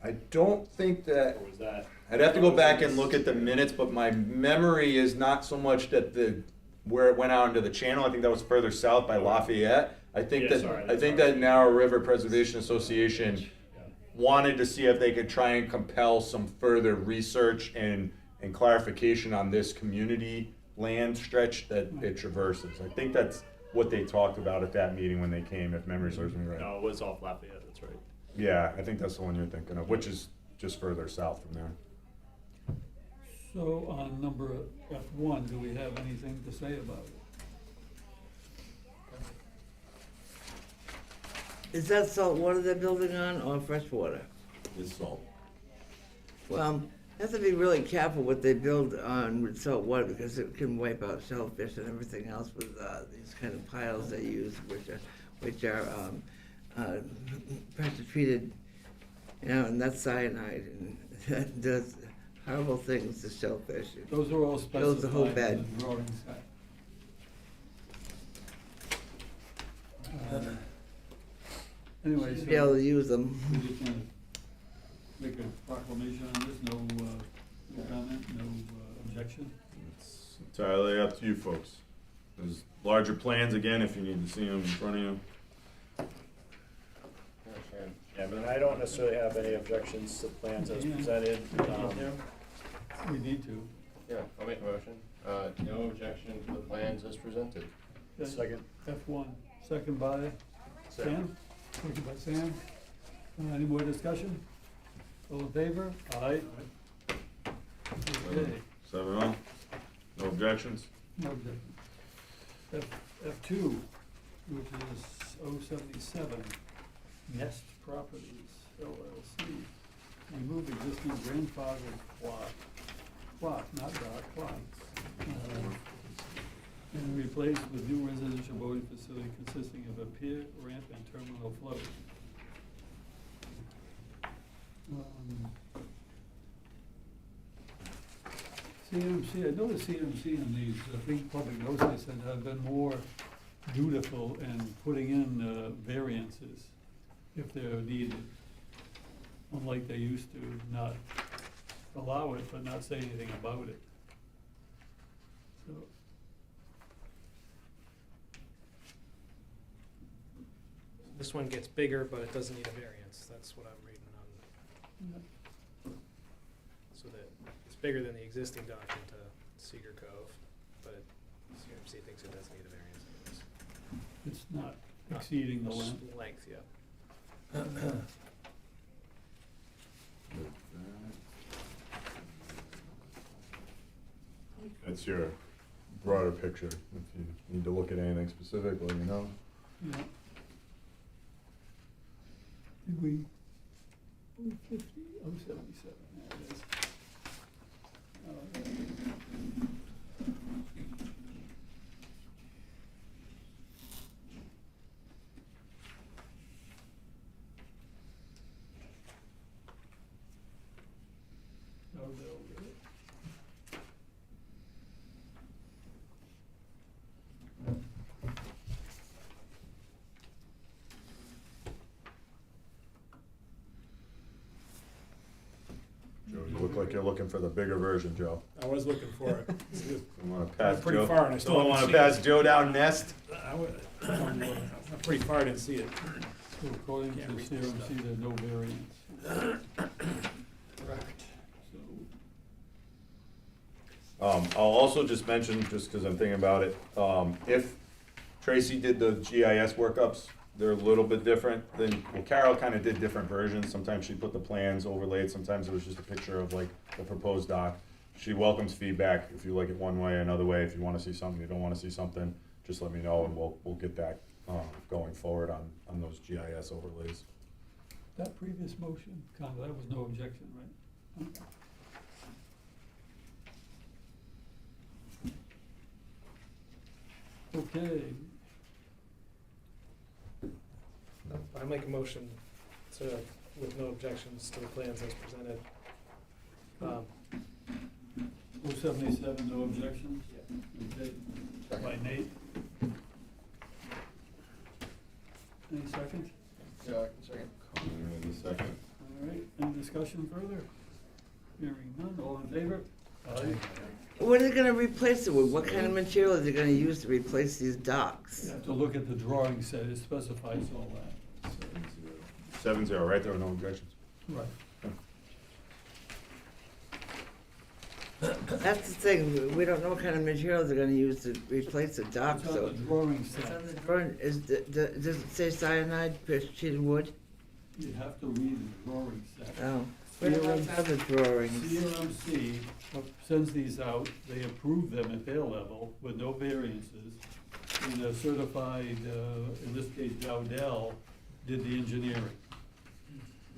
I don't think that, Or was that? I'd have to go back and look at the minutes, but my memory is not so much that where it went out into the channel, I think that was further south by Lafayette. I think Yeah, sorry, I think that Narrow River Preservation Association wanted to see if they could try and compel some further research and clarification on this community land stretch that it traverses. I think that's what they talked about at that meeting when they came, if memory serves me right. No, it was off Lafayette, that's right. Yeah, I think that's the one you're thinking of, which is just further south from there. So on number F1, do we have anything to say about it? Is that salt water they're building on or fresh water? It's salt. Well, have to be really careful what they build on with salt water because it can wipe out shellfish and everything else with these kind of piles they use, which are pressure treated, and that's cyanide, and that does horrible things to shellfish. Those are all Builds the whole specified in bed. the drawing set. Anyway, Be able so to use them. we just want to make a proclamation on this, no comment, no objection. It's entirely up to you folks. There's larger plans again if you need to see them in front of you. Yeah, I mean, I don't necessarily have any objections to the plans as presented. We need to. Yeah, I'll make a motion. No objection to the plans as presented. Okay. Second. F1, second by Sam? Second by Sam. Any more discussion? All in favor? Aye. Okay, 7-0. No objections? no objection. F2, which is 077, Nest Properties LLC. Remove existing grandfathered clock, not dock, clocks. And replace with new residential boating facility consisting of a pier, ramp, and terminal float. CMC, I noticed CMC in these, I think public notes, they said have been more dutiful in putting in variances if they're needed. Unlike they used to not allow it, but not say anything about it. So. This one gets bigger, but it doesn't need a variance. That's what I'm reading on. So that it's bigger than the existing dock into Cedar Cove, but CMC thinks it does need a variance. It's not exceeding the length. Length, yeah. That's your broader picture. If you need to look at anything specific, let me know. Yeah. Did we, 050, 077, there it is. Oh, no, really? look like you're looking for the bigger version, Joe. I was looking for it. You wanna pass pretty Joe? far and I still Don't haven't wanna seen pass it. Joe down Nest? I'm pretty far, I didn't see it. So according to Can't read this CRMC, stuff. there's no variance. I'll also just mention, just because I'm thinking about it, if Tracy did the GIS workups, they're a little bit different than, well, Carol kind of did different versions. Sometimes she put the plans overlaid, sometimes it was just a picture of like the proposed dock. She welcomes feedback if you like it one way, another way. If you want to see something, you don't want to see something, just let me know and we'll get that going forward on those GIS overlays. That previous motion, Con, that was no objection, right? Okay, I make a motion to, with no objections to the plans as presented. 077, no objections? Okay, by Nate. Any second? Yeah, second. Second. All right, any discussion further? Hearing none, all in favor? Aye. What are they gonna replace it with? What kind of material are they gonna use to replace these docks? You have to look at the drawing set, it specifies all that. 7-0, right? There were no objections. Right. That's the thing, we don't know what kind of materials they're gonna use to replace the dock, It's on so. the drawing It's set. on the drawing, does it say cyanide, sheeted wood? You have to read the drawing set. Oh, what about other drawings? CRMC sends these out, they approve them at their level with no variances. And a certified, in this case Dowdell, did the engineering.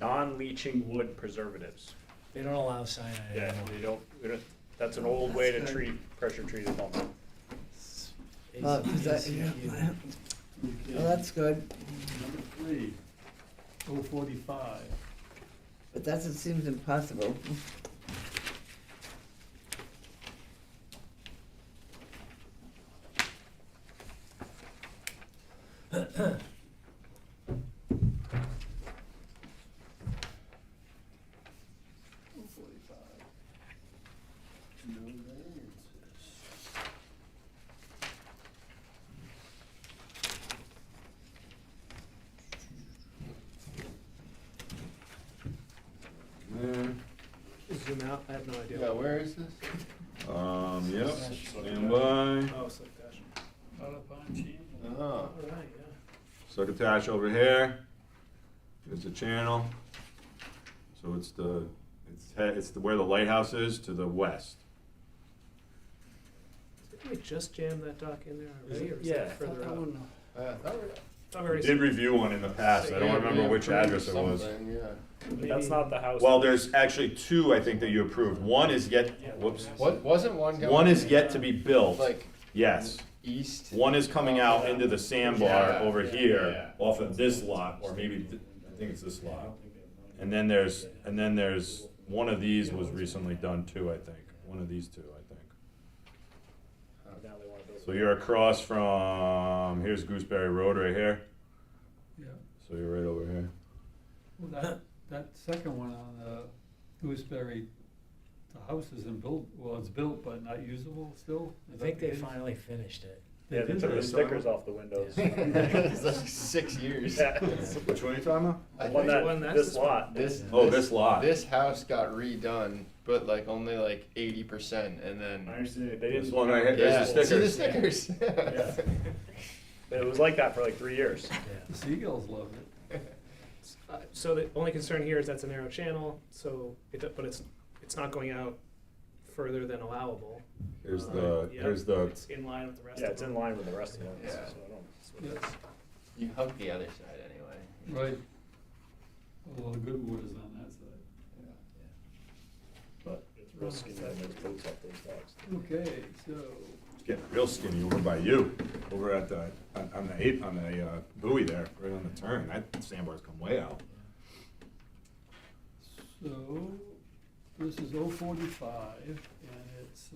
Non-leaching wood preservatives. They don't allow cyanide Yeah, anymore. we don't, that's an old way to That's good. treat pressure treated lumber. Oh, 'cause Okay. Oh, that's good, Number 3, 045. but it seems impossible. No variances. Zoom out, I have no idea. Yeah, where is this? Yep, stand by. Oh, slip dash. Out upon channel. Oh, All right, yeah. Succotash over here. There's the channel. So it's where the lighthouse is to the west. Didn't we just jam that dock in there already, or is Yeah, that further out? I thought we Thought we We already did said- review one in the past. I don't remember which address it was. something, yeah. But that's not the house. Well, there's actually two, I think, that you approved. One is yet, whoops. What, wasn't one going? One is yet to be built. Like Yes. east? One is coming out into the sandbar Yeah, over yeah, here yeah. off of this lot, or maybe, I think it's this lot. And then there's one of these was recently done too, I think. One of these two, I think. Now they wanna build- So you're across from, here's Gooseberry Road right here. Yeah, So you're right over here. well, that second one on Gooseberry, the house isn't built, well, it's built but not usable still? I Is think that the they case? finally finished it. Yeah, they did took the that. stickers off the windows. It's like 6 years. Yeah. Which one are you talking about? I The one think one that, that's this this one. lot. This lot. This house got redone, but like only like 80%, and I then. understand, they This didn't. one right here, Yeah, there's the see the stickers. stickers. It was like that for like 3 years. The seagulls loved it. So the only concern here is that's a narrow channel, so but it's not going out further than allowable. Here's Yeah, here's the, It's in line with the rest Yeah, of it's in them. line with the rest of them, so Yeah. I don't. That's what it is. You hug the other side anyway. Right. A lot of good wood is on that side. But it's real skinny when there's boats up those docks. Okay, so, it's getting real skinny over by you, over at the, on the buoy there, right on the turn. That sandbar's come way out. so, this is 045, and it's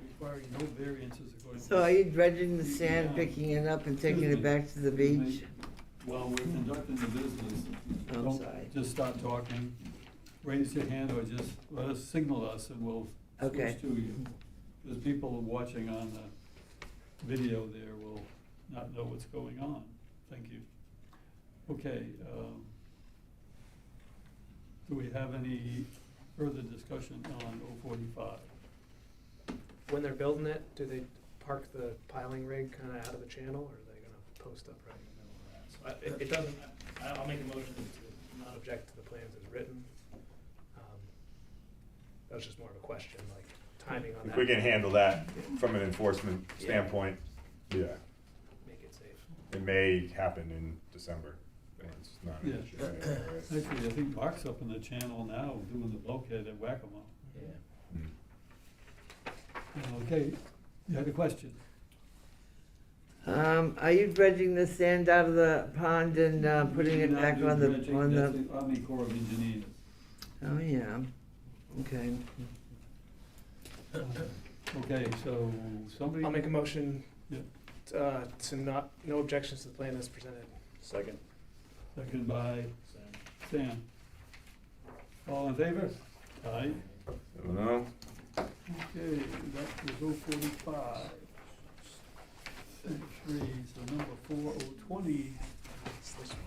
requiring no variances according to. So are you dredging the sand, picking it up and taking it back to the beach? While we're conducting the business, I'm don't sorry. just start talking. raise your hand or just let us signal us and we'll Okay. switch to you. Because people watching on the video there will not know what's going on. Thank you. Okay, do we have any further discussion on 045? When they're building it, do they park the piling rig kind of out of the channel, or are they gonna post up right in the middle of that? So it doesn't, I'll make a motion to not object to the plans as written. That was just more of a question, like timing on If that. we can handle that from an enforcement Yeah. standpoint, yeah, Make it safe. it may happen in December. It's not Yeah. an issue anyway, right? Actually, I think Mark's up in the channel now doing the bulkhead at Whack-A-Mole. Yeah. Mm. Okay, you had a question? Are you dredging the sand out of the pond and putting it Not back do on the, dredging, on that's the? Army Corps of Engineers. Oh, yeah, okay. Okay, so somebody. I'll make a motion Yeah. to not, no objections to the plan as presented. Second. Second by Sam. All in favor? Aye. I don't know. Okay, that was 045. Century, so number 4020. It's this one.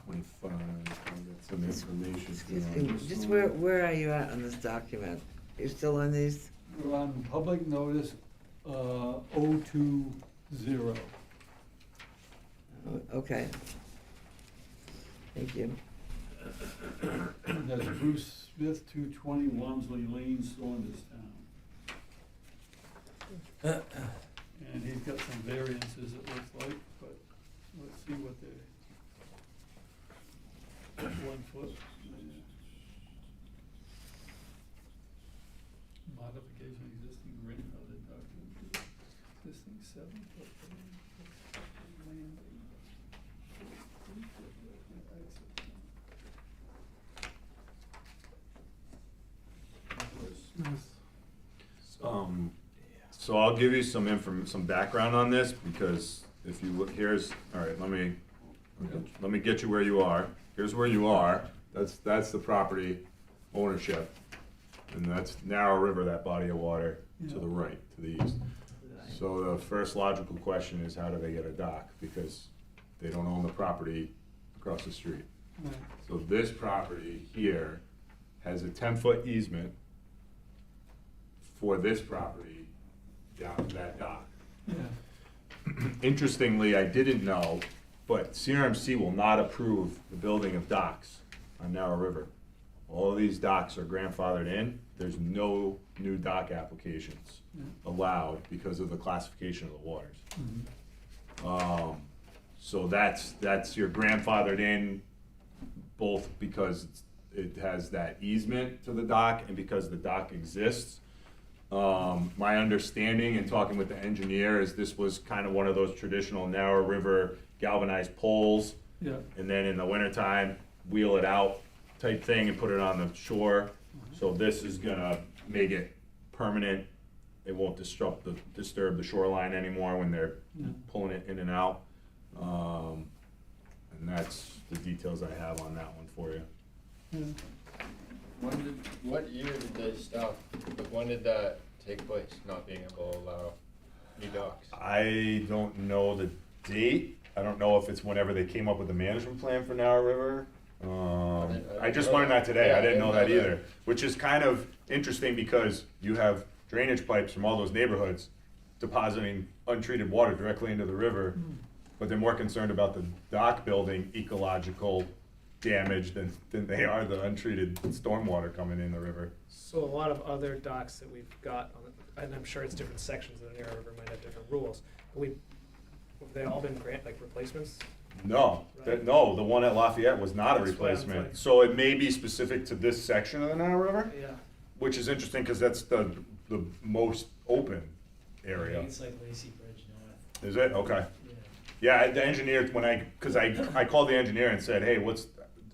425, I'll get some information. Excuse from me, this just one. where are you at on this document? You still on these? We're on public notice, 020. Oh, okay. Thank you. That's Bruce Smith, 220 Walmsley Lane, Saunderstown. And he's got some variances, it looks like, but let's see what they're. 1 foot. Modification existing grandfather document. Existing 7 foot. Land. So I'll give you some background on this, because if you look, all right, let me get you where you are. Here's where you are, that's the property ownership. And that's Narrow River, that body of water to the right, to the east. So the first logical question is, how do they get a dock? Because they don't own the property across the street. Right. So this property here has a 10-foot easement for this property down to that dock. Yeah, Interestingly, I didn't know, but CRMC will not approve the building of docks on Narrow River. All of these docks are grandfathered in. There's no new dock applications yeah. allowed because of the classification of the waters. Mhm. So that's your grandfathered in, both because it has that easement to the dock and because the dock exists. My understanding in talking with the engineer is this was kind of one of those traditional Narrow River galvanized poles, Yeah, and then in the wintertime, wheel it out type thing and put it on the shore. So this is gonna make it permanent. It won't disturb the shoreline anymore when they're yeah. pulling it in and out. And that's the details I have on that one for you. Yeah. What year did they stop? Like, when did that take place, not being able to allow new docks? I don't know the date. I don't know if it's whenever they came up with the management plan for Narrow River. I just learned that today. Yeah, I didn't know that that. either, which is kind of interesting because you have drainage pipes from all those neighborhoods depositing untreated water directly into the river, but they're more concerned about the dock building ecological damage than they are the untreated stormwater coming in the river. So a lot of other docks that we've got, and I'm sure it's different sections of the Narrow River might have different rules, but have they all been replacements? No, no, the one at Lafayette was not a That's what I was replacement. like- So it may be specific to this section of the Narrow River, Yeah. which is interesting because that's the most open I area. think it's like Lacey Bridge North. Is it? Okay. Yeah. Yeah, the engineer, because I called the engineer and said, hey,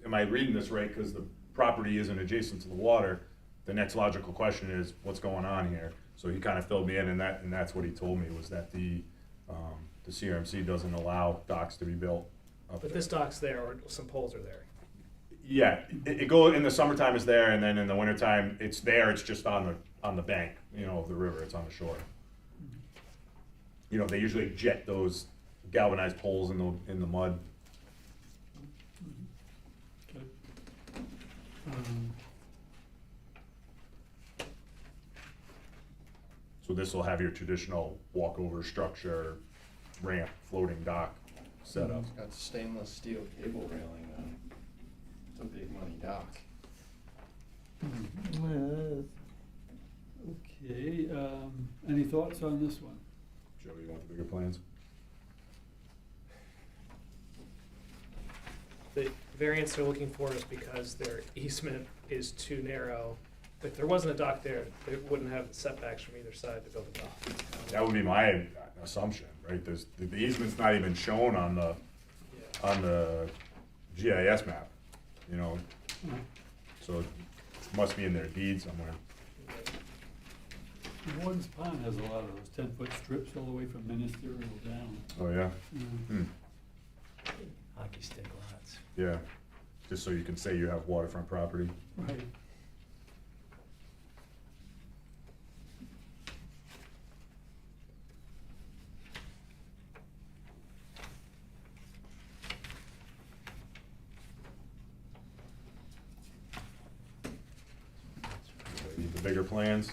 am I reading this right? Because the property isn't adjacent to the water. The next logical question is, what's going on here? So he kind of filled me in, and that's what he told me, was that the the CRMC doesn't allow docks to be built up But there. this dock's there, or some poles are there. Yeah, it go, in the summertime it's there, and then in the wintertime, it's there, it's just on the bank, you know, of the river, it's on the shore. You know, they usually jet those galvanized poles in the mud. Okay. Um, So this will have your traditional walkover structure, ramp, floating dock setup. It's got stainless steel cable railing on it. It's a big money dock. Okay, any thoughts on this one? Joe, you want the bigger plans? The variance they're looking for is because their easement is too narrow. If there wasn't a dock there, they wouldn't have setbacks from either side to build a dock. That would be my assumption, right? The easement's not even shown on the GIS map, you know, so it must be in their deed somewhere. Warden's Pond has a lot of those 10-foot strips all the way from Ministerial down. Oh, yeah? Hmm. Hockey stick lots. Yeah, just so you can say you have waterfront property. Right. Need the bigger plans?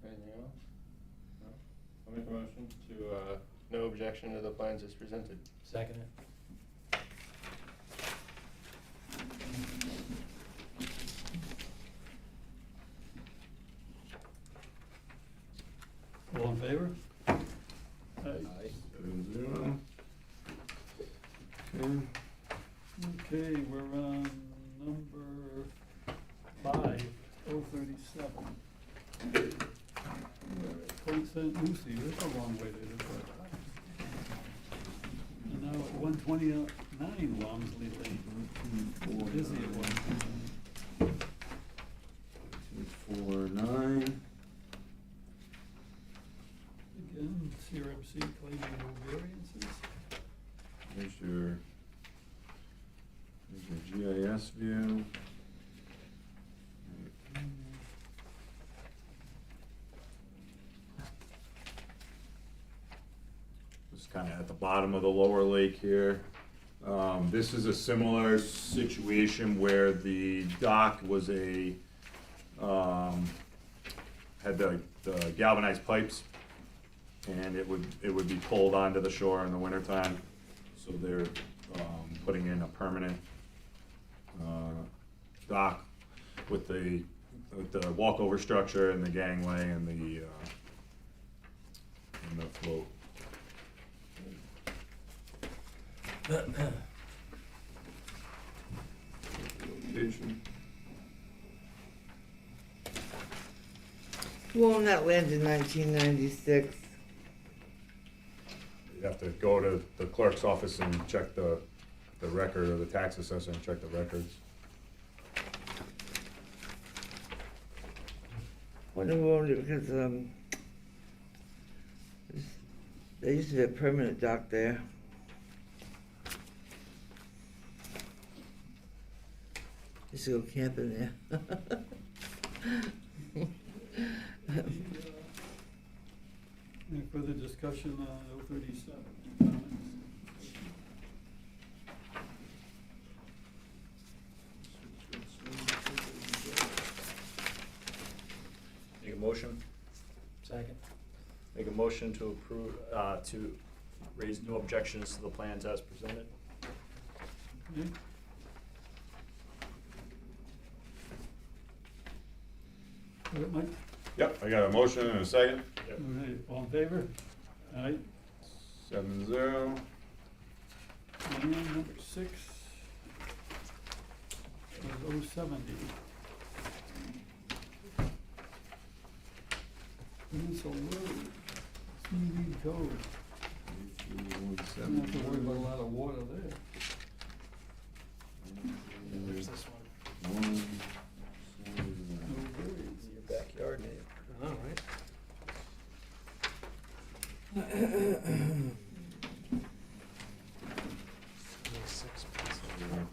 Anything else? No? I'll make a motion to, no objection to the plans as presented. Second it. All in favor? Aye. 7-0. Okay. Okay, we're on number 5, 037. Point St. Lucie, that's a long way to go. And now at 129 Walmsley Lane. Busy at 249. Again, CRMC claiming no variances. There's your GIS view. It's kind of at the bottom of the lower lake here. This is a similar situation where the dock was had the galvanized pipes, and it would be pulled onto the shore in the wintertime. So they're putting in a permanent dock with the walkover structure and the gangway and the float. Location. Who owned that land in 1996? You have to go to the clerk's office and check the record, or the tax assessor and check the records. Wonder who owned it, because, there used to be a permanent dock there. Used to go camping there. Any further discussion on 037? Comments? Make a motion? Second. Make a motion to approve, to raise no objections to the plans as presented. Okay. Got it, Mike? Yep, I got a motion and a second. Yep. All right, all in favor? All right, 7-0. and number 6 was 070. Peninsula Road, CV code. Don't have to worry about a lot of water there. There's this one. No worries. Your backyard neighbor. All right.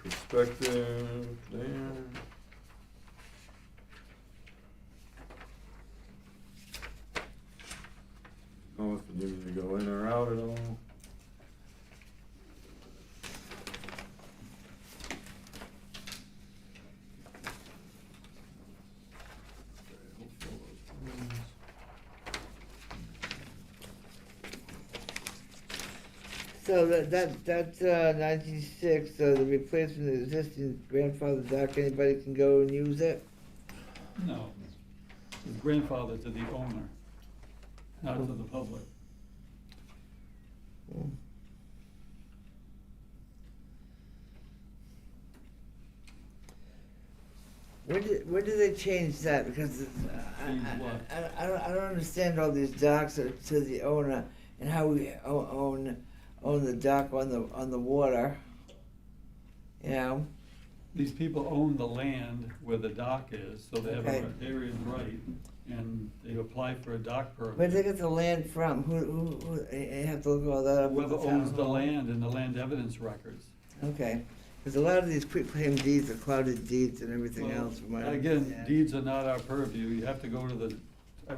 Perspective there. Oh, if you need me to go in or out at all. So that's 96, so the replacement of the existing grandfather dock, anybody can go and use it? No, it's grandfather to the owner, not to the public. When did they change that? Because Change what? I don't understand all these docks are to the owner and how we own the dock on the water. You know? These people own the land where the dock is, so they have Okay. an area right, and they apply for a dock Where permit. did they get the land from? Who you have to look all that up with Whoever the town owns the hall. land and the land evidence records. Okay, because a lot of these quitclaim deeds are clouded deeds and everything Well, else. From what I Again, understand. deeds are not our purview, you have to go to the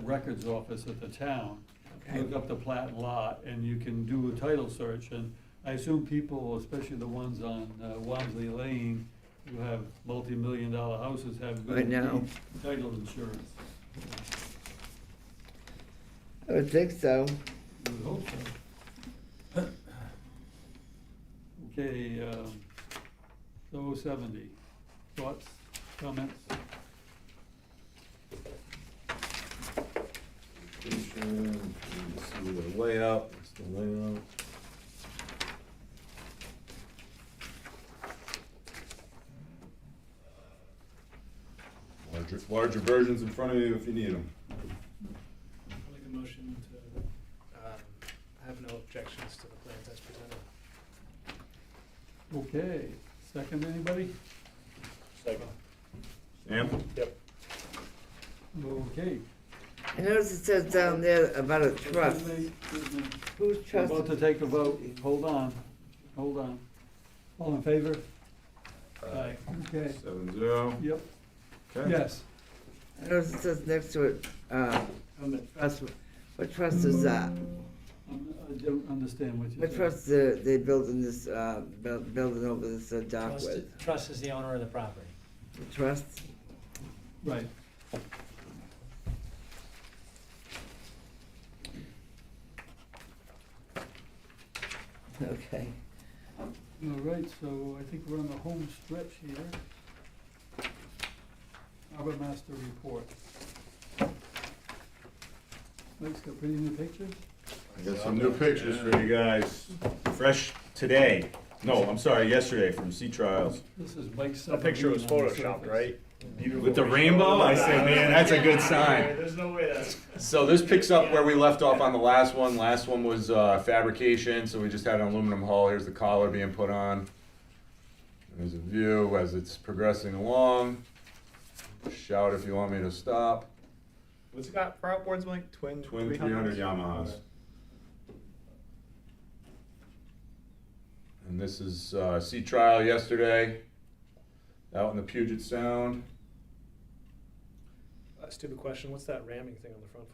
records office at the town, Okay. look up the plat and lot, and you can do a title search, and I assume people, especially the ones on Walmsley Lane, who have multi-million-dollar houses, have I good know. deed title insurance. I would think so. I would hope so. Okay, so 70, thoughts, comments? See the layout, it's the layout. Larger versions in front of you if you need them. I'll make a motion to have no objections to the plans as presented. Okay, second anybody? Second. Sam? Yep. Okay. I noticed it says down there about a trust. Excuse me. Whose We're trust? about to take a vote, hold on, hold on. All in favor? Aye. Okay, 7-0. yep, Okay. yes. I noticed it says next to it, trust. What trust is that? I don't understand what you What said. trust they building this, building over this dock Trust- with? Trust is the owner of the property. The trust? Right. Okay. All right, so I think we're on the home stretch here. Harbor Master Report. Mike's got pretty new pictures? I got some new pictures for you guys. Fresh today. No, I'm sorry, yesterday from Sea Trials. This is Mike's. That picture was submarine on the photoshopped, surface. right? With the rainbow? I said, man, that's a good sign. There's no way that's. So this picks up where we left off on the last one. Last one was fabrication, so we just had an aluminum hull. Here's the collar being put on. There's a view as it's progressing along. Shout if you want me to stop. What's it got for outboards, Mike? Twin 300 Yamahas. And this is sea trial yesterday out in the Puget Sound. Stupid question, what's that ramming thing on the front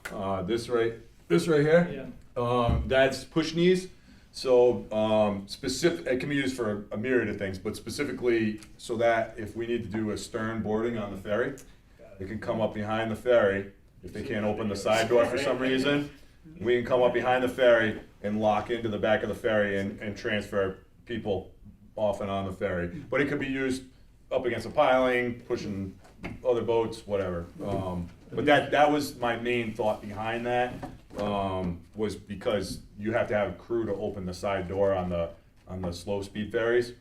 for? This right here. Yeah. That's push knees. So specific, it can be used for a myriad of things, but specifically so that if we need to do a stern boarding on the ferry, it can come up behind the ferry If they can't open the side door for some reason, we can come up behind the ferry and lock into the back of the ferry and transfer people off and on the ferry. But it could be used up against a piling, pushing other boats, whatever. But that was my main thought behind that, was because you have to have a crew to open the side door on the slow speed ferries.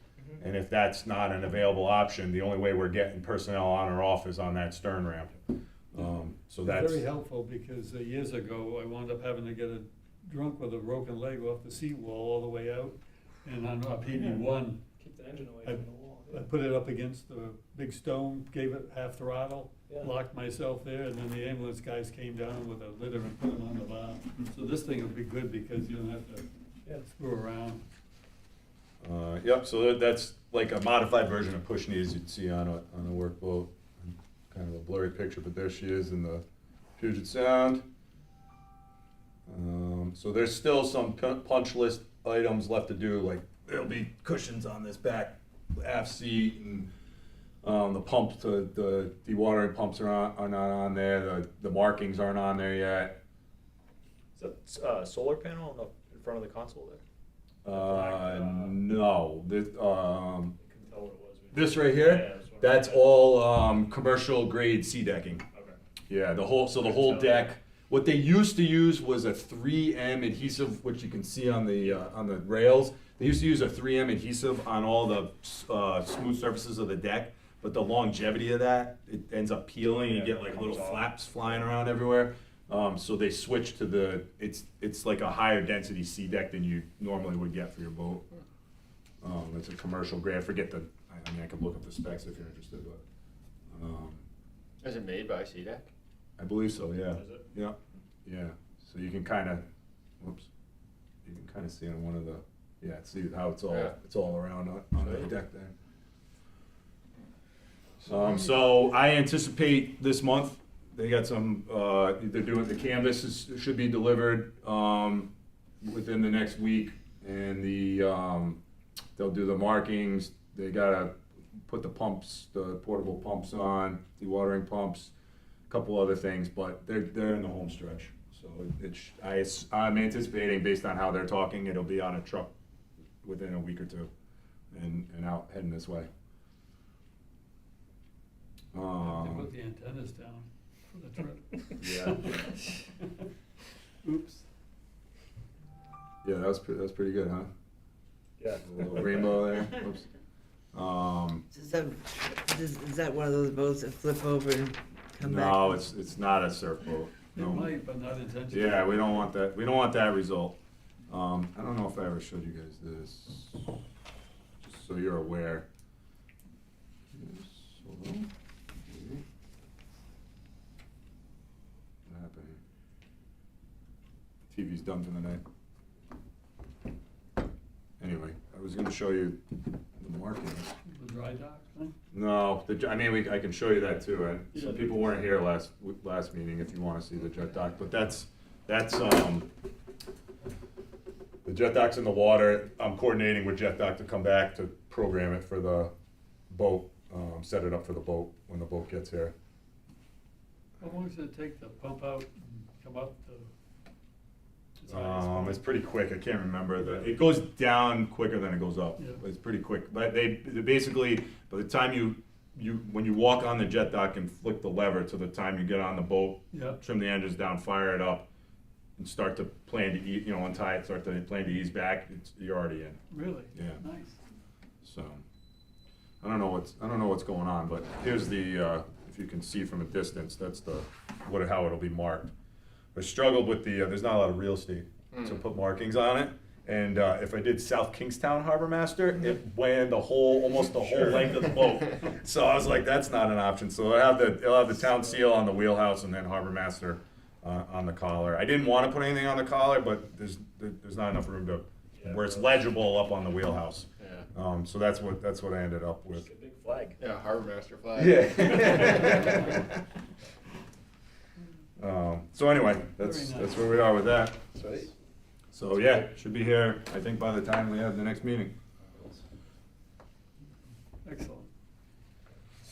And if that's not an available option, the only way we're getting personnel on or off is on that stern ramp. So that's. Very helpful, because years ago, I wound up having to get drunk with a broken leg off the seawall all the way out. And on a PB1, Keep the engine away I- from the wall. I put it up against the big stone, gave it half throttle, Yeah. locked myself there, and then the ambulance guys came down with a litter and put them on the bar. So this thing will be good because you don't have to screw around. Yep, so that's like a modified version of push knees you'd see on a workboat. Kind of a blurry picture, but there she is in the Puget Sound. So there's still some punch list items left to do, like there'll be cushions on this back aft seat, and the pumps, the dewatering pumps are not on there. The markings aren't on there yet. Is that solar panel in front of the console there? No, this, Couldn't tell what it was. this right Yeah, here, that's what that's all commercial grade sea decking. Okay. Yeah, the whole deck. What they used to use was a 3M adhesive, which you can see on the rails. They used to use a 3M adhesive on all the smooth surfaces of the deck, but the longevity of that, it ends up peeling. You Yeah, get like it little comes off. flaps flying around everywhere. So they switched to it's like a higher density sea deck than you normally would get for your boat. It's a commercial grade. I forget I mean, I can look up the specs if you're interested, but Is it made by CDEC? I believe so. Yeah. Is it? Yeah. Yeah. So you can kind of, whoops, you can kind of see on one of the, see how it's all around on the Sweet. deck there. So I anticipate this month they got some. They're doing the canvas should be delivered within the next week, and they'll do the markings. They gotta put the pumps, the portable pumps on, dewatering pumps, a couple other things, but they're in the home stretch. So I'm anticipating, based on how they're talking, it'll be on a truck within a week or two, and out heading this way. They put the antennas down for the trip. Yeah. Oops. Yeah, that was pretty good, huh? Yeah. A little rainbow there. Whoops. Is that one of those boats that flip over and come back? No, it's not a surf boat. It No. might, but not intentionally. Yeah, we don't want that. We don't want that result. I don't know if I ever showed you guys this, just so you're aware. Yes, hold on. What happened here? TV's done for the night. Anyway, I was going to show you the markings. The dry dock thing? No, I can show you that too. Some Yeah. people weren't here last meeting if you want to see the jet dock, but that's the jet dock's in the water. I'm coordinating with jet dock to come back to program it for the boat, set it up for the boat when the boat gets here. How long does it take to pump out and come up to? its highest point? It's pretty quick. I can't remember it goes down quicker than it goes up. Yeah. It's pretty quick. But they basically, by the time when you walk on the jet dock and flick the lever to the time you get on the boat, Yeah. trim the engines down, fire it up, and start to plan to untie it, start to plan to ease back, you're already in. Really? Yeah. Nice. So I don't know what's going on, but here's the if you can see from a distance, that's how it'll be marked. I struggled with there's not a lot of real estate to put markings on it. And if I did South Kingstown Harbor Master, it went almost the whole length of the boat. So I was like, that's not an option. So it'll have the town seal on the wheelhouse and then Harbor Master on the collar. I didn't want to put anything on the collar, but there's not enough room where it's legible up on the wheelhouse. Yeah. So that's what I ended up with. Just a big flag. Yeah, Harbor Master flag. Yeah. So anyway, that's Very nice. where we are with that. Sweet. So yeah, should be here, I think, by the time we have the next meeting. Excellent.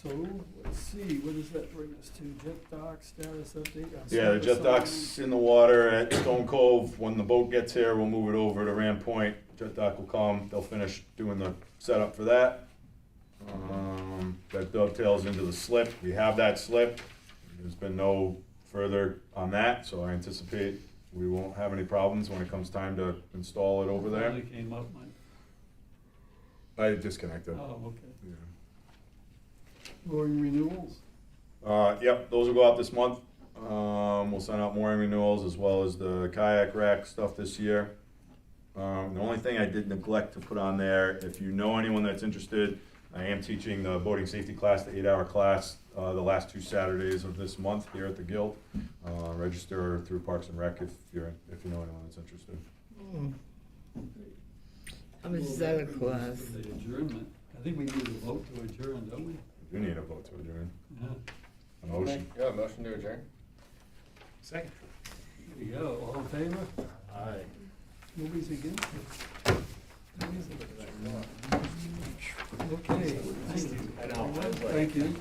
So, let's see, what does that bring us to? Jet dock status update? on Yeah, the summer jet dock's in the water at Stone Cove. When the boat gets here, we'll move it over to Ram Point. Jet dock will come, they'll finish doing the setup for that. That dovetails into the slip. We have that slip. There's been no further on that, so I anticipate we won't have any problems when it comes time to install it over there. Finally came up, Mike. I disconnected. Oh, okay. Yeah. Mooring renewals? Yep, those will go out this month. We'll send out mooring renewals as well as the kayak rack stuff this year. The only thing I did neglect to put on there, if you know anyone that's interested, I am teaching the boating safety class, the 8-hour class, the last 2 Saturdays of this month here at the Guild. Register through Parks and Rec if you know anyone that's interested. How much is that a class? For the adjournment. I think we need a vote to adjourn, don't we? You need a vote to adjourn. Yeah. A motion. Yeah, motion to adjourn. Second. There you go, all in favor? Aye. Nobody's against it. Okay, thank you. I know. Thank you.